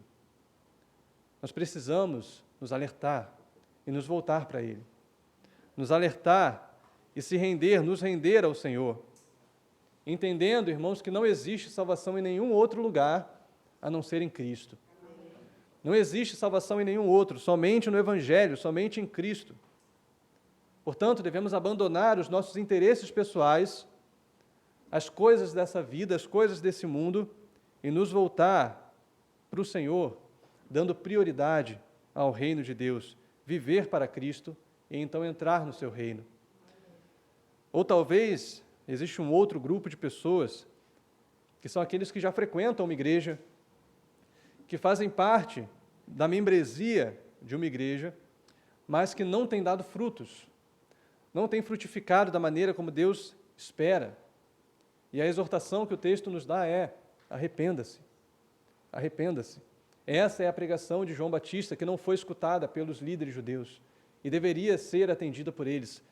nós precisamos nos alertar e nos voltar para Ele. Nos alertar e nos render ao Senhor. Entendendo, irmãos, que não existe salvação em nenhum outro lugar a não ser em Cristo. Não existe salvação em nenhum outro, somente no Evangelho, somente em Cristo. Portanto, devemos abandonar os nossos interesses pessoais, as coisas dessa vida, as coisas desse mundo, e nos voltar para o Senhor, dando prioridade ao reino de Deus, viver para Cristo e então entrar no seu reino. Ou talvez existe um outro grupo de pessoas, que são aqueles que já frequentam uma igreja, que fazem parte da membresia de uma igreja, mas que não têm dado frutos, não têm frutificado da maneira como Deus espera, E a exortação que o texto nos dá é: arrependa-se, arrependa-se. Essa é a pregação de João Batista, que não foi escutada pelos líderes judeus e deveria ser atendida por eles.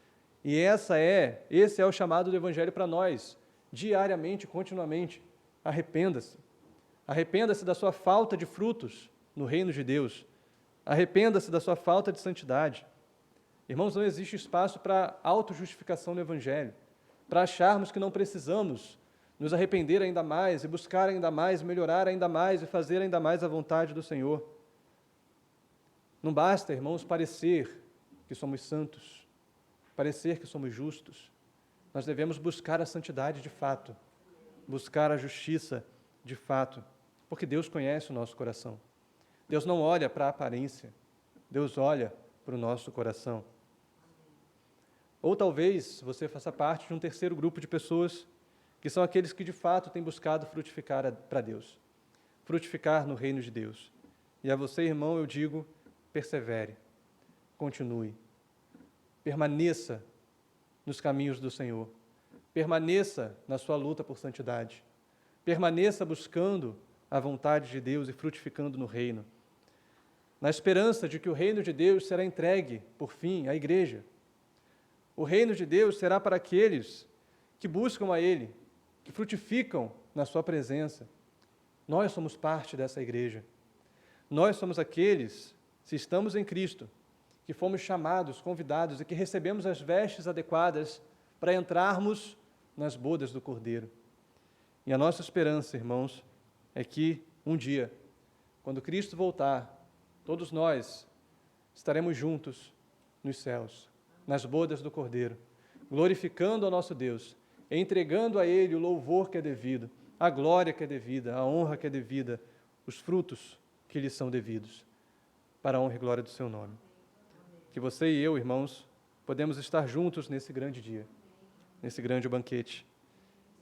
E esse é o chamado do Evangelho para nós, diariamente, continuamente. Arrependa-se. Arrependa-se da sua falta de frutos no reino de Deus. Arrependa-se da sua falta de santidade. Irmãos, não existe espaço para autojustificação no Evangelho, para acharmos que não precisamos nos arrepender ainda mais e buscar ainda mais, melhorar ainda mais e fazer ainda mais a vontade do Senhor. Não basta, irmãos, parecer que somos santos, parecer que somos justos. Nós devemos buscar a santidade de fato, buscar a justiça de fato, porque Deus conhece o nosso coração. Deus não olha para a aparência, Deus olha para o nosso coração. Ou talvez você faça parte de um terceiro grupo de pessoas, que são aqueles que de fato têm buscado frutificar para Deus, frutificar no reino de Deus. E a você, irmão, eu digo, persevere, continue, permaneça nos caminhos do Senhor, permaneça na sua luta por santidade, permaneça buscando a vontade de Deus e frutificando no reino, na esperança de que o reino de Deus será entregue, por fim, à igreja. O reino de Deus será para aqueles que buscam a Ele, que frutificam na sua presença. Nós somos parte dessa igreja. Nós somos aqueles, se estamos em Cristo, que fomos chamados, convidados e que recebemos as vestes adequadas para entrarmos nas bodas do Cordeiro. E a nossa esperança, irmãos, é que um dia, quando Cristo voltar, todos nós estaremos juntos nos céus, nas bodas do Cordeiro, glorificando ao nosso Deus, entregando a Ele o louvor que é devido, a glória que é devida, a honra que é devida, os frutos que lhe são devidos, para a honra e glória do seu nome. Que você e eu, irmãos, podemos estar juntos nesse grande dia, nesse grande banquete,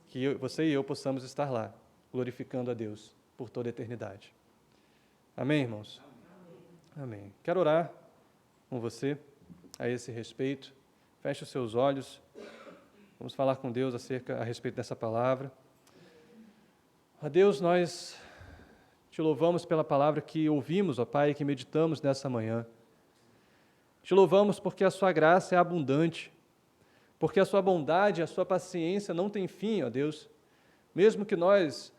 que você e eu possamos estar lá, glorificando a Deus por toda a eternidade. Amém, irmãos? Amém. Quero orar com você a esse respeito. Feche os seus olhos. Vamos falar com Deus a respeito dessa palavra. Ó Deus, nós te louvamos pela palavra que ouvimos, ó Pai, que meditamos nessa manhã. Te louvamos porque a sua graça é abundante, porque a sua bondade, a sua paciência não tem fim, ó Deus. Mesmo que nós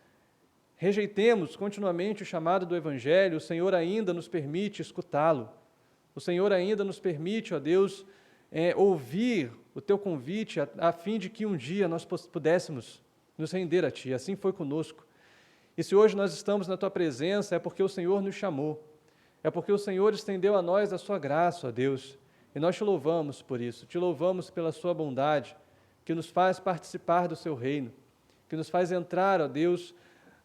rejeitemos continuamente o chamado do Evangelho, o Senhor ainda nos permite escutá-lo. O Senhor ainda nos permite, ó Deus, ouvir o teu convite a fim de que um dia nós pudéssemos nos render a Ti. Assim foi conosco. E se hoje nós estamos na Tua presença, é porque o Senhor nos chamou. É porque o Senhor estendeu a nós a Sua graça, ó Deus. E nós Te louvamos por isso. Te louvamos pela Sua bondade, que nos faz participar do Seu reino, que nos faz entrar, ó Deus,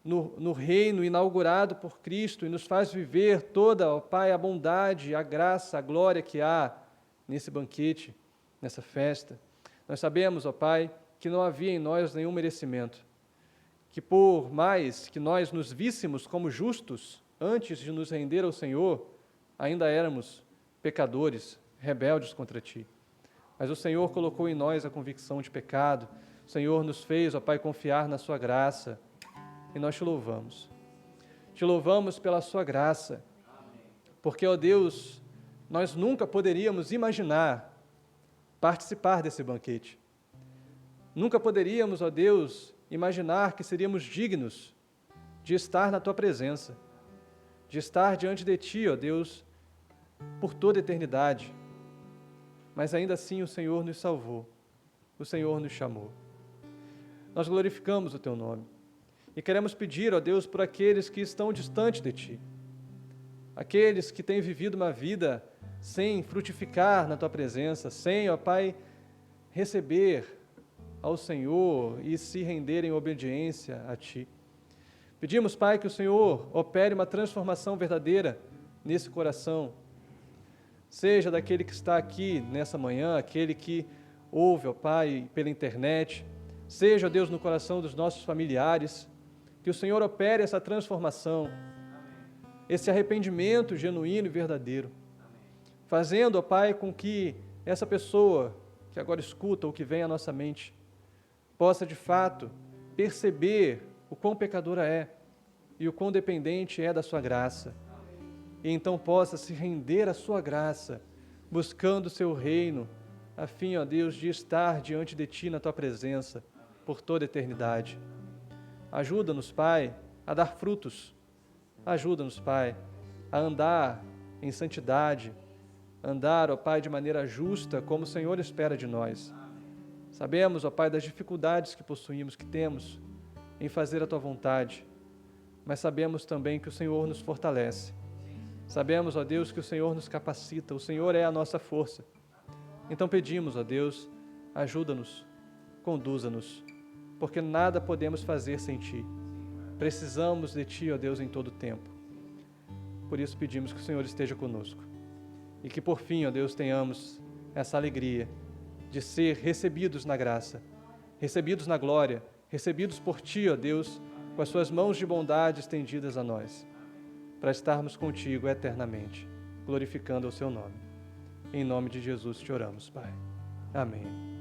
no reino inaugurado por Cristo e nos faz viver toda, ó Pai, a bondade, a graça, a glória que há nesse banquete, nessa festa. Nós sabemos, ó Pai, que não havia em nós nenhum merecimento, que por mais que nós nos víssemos como justos antes de nos render ao Senhor, ainda éramos pecadores, rebeldes contra Ti. Mas o Senhor colocou em nós a convicção de pecado, o Senhor nos fez, ó Pai, confiar na Sua graça, e nós Te louvamos. Te louvamos pela Sua graça, porque, ó Deus, nós nunca poderíamos imaginar participar desse banquete. Nunca poderíamos, ó Deus, imaginar que seríamos dignos de estar na Tua presença, de estar diante de Ti, ó Deus, por toda a eternidade. Mas ainda assim o Senhor nos salvou, o Senhor nos chamou. Nós glorificamos o Teu nome. E queremos pedir, ó Deus, por aqueles que estão distantes de Ti, aqueles que têm vivido uma vida sem frutificar na Tua presença, sem, ó Pai, receber ao Senhor e se render em obediência a Ti. Pedimos, Pai, que o Senhor opere uma transformação verdadeira nesse coração, seja daquele que está aqui nessa manhã, aquele que ouve, ó Pai, pela internet, seja, ó Deus, no coração dos nossos familiares, que o Senhor opere essa transformação, esse arrependimento genuíno e verdadeiro, fazendo, ó Pai, com que essa pessoa que agora escuta ou que vem à nossa mente, possa de fato perceber o quão pecadora é e o quão dependente é da sua graça. E então possa se render à sua graça, buscando o seu reino, a fim, ó Deus, de estar diante de Ti na Tua presença por toda a eternidade. Ajuda-nos, Pai, a dar frutos. Ajuda-nos, Pai, a andar em santidade, andar, ó Pai, de maneira justa, como o Senhor espera de nós. Sabemos, ó Pai, das dificuldades que possuímos, que temos em fazer a Tua vontade, mas sabemos também que o Senhor nos fortalece. Sabemos, ó Deus, que o Senhor nos capacita, o Senhor é a nossa força. Então pedimos, ó Deus, ajuda-nos, conduza-nos, porque nada podemos fazer sem Ti. Precisamos de Ti, ó Deus, em todo o tempo. Por isso pedimos que o Senhor esteja conosco e que por fim, ó Deus, tenhamos essa alegria de ser recebidos na graça, recebidos na glória, recebidos por Ti, ó Deus, com as Suas mãos de bondade estendidas a nós, para estarmos contigo eternamente, glorificando o Seu nome. Em nome de Jesus te oramos, Pai. Amém.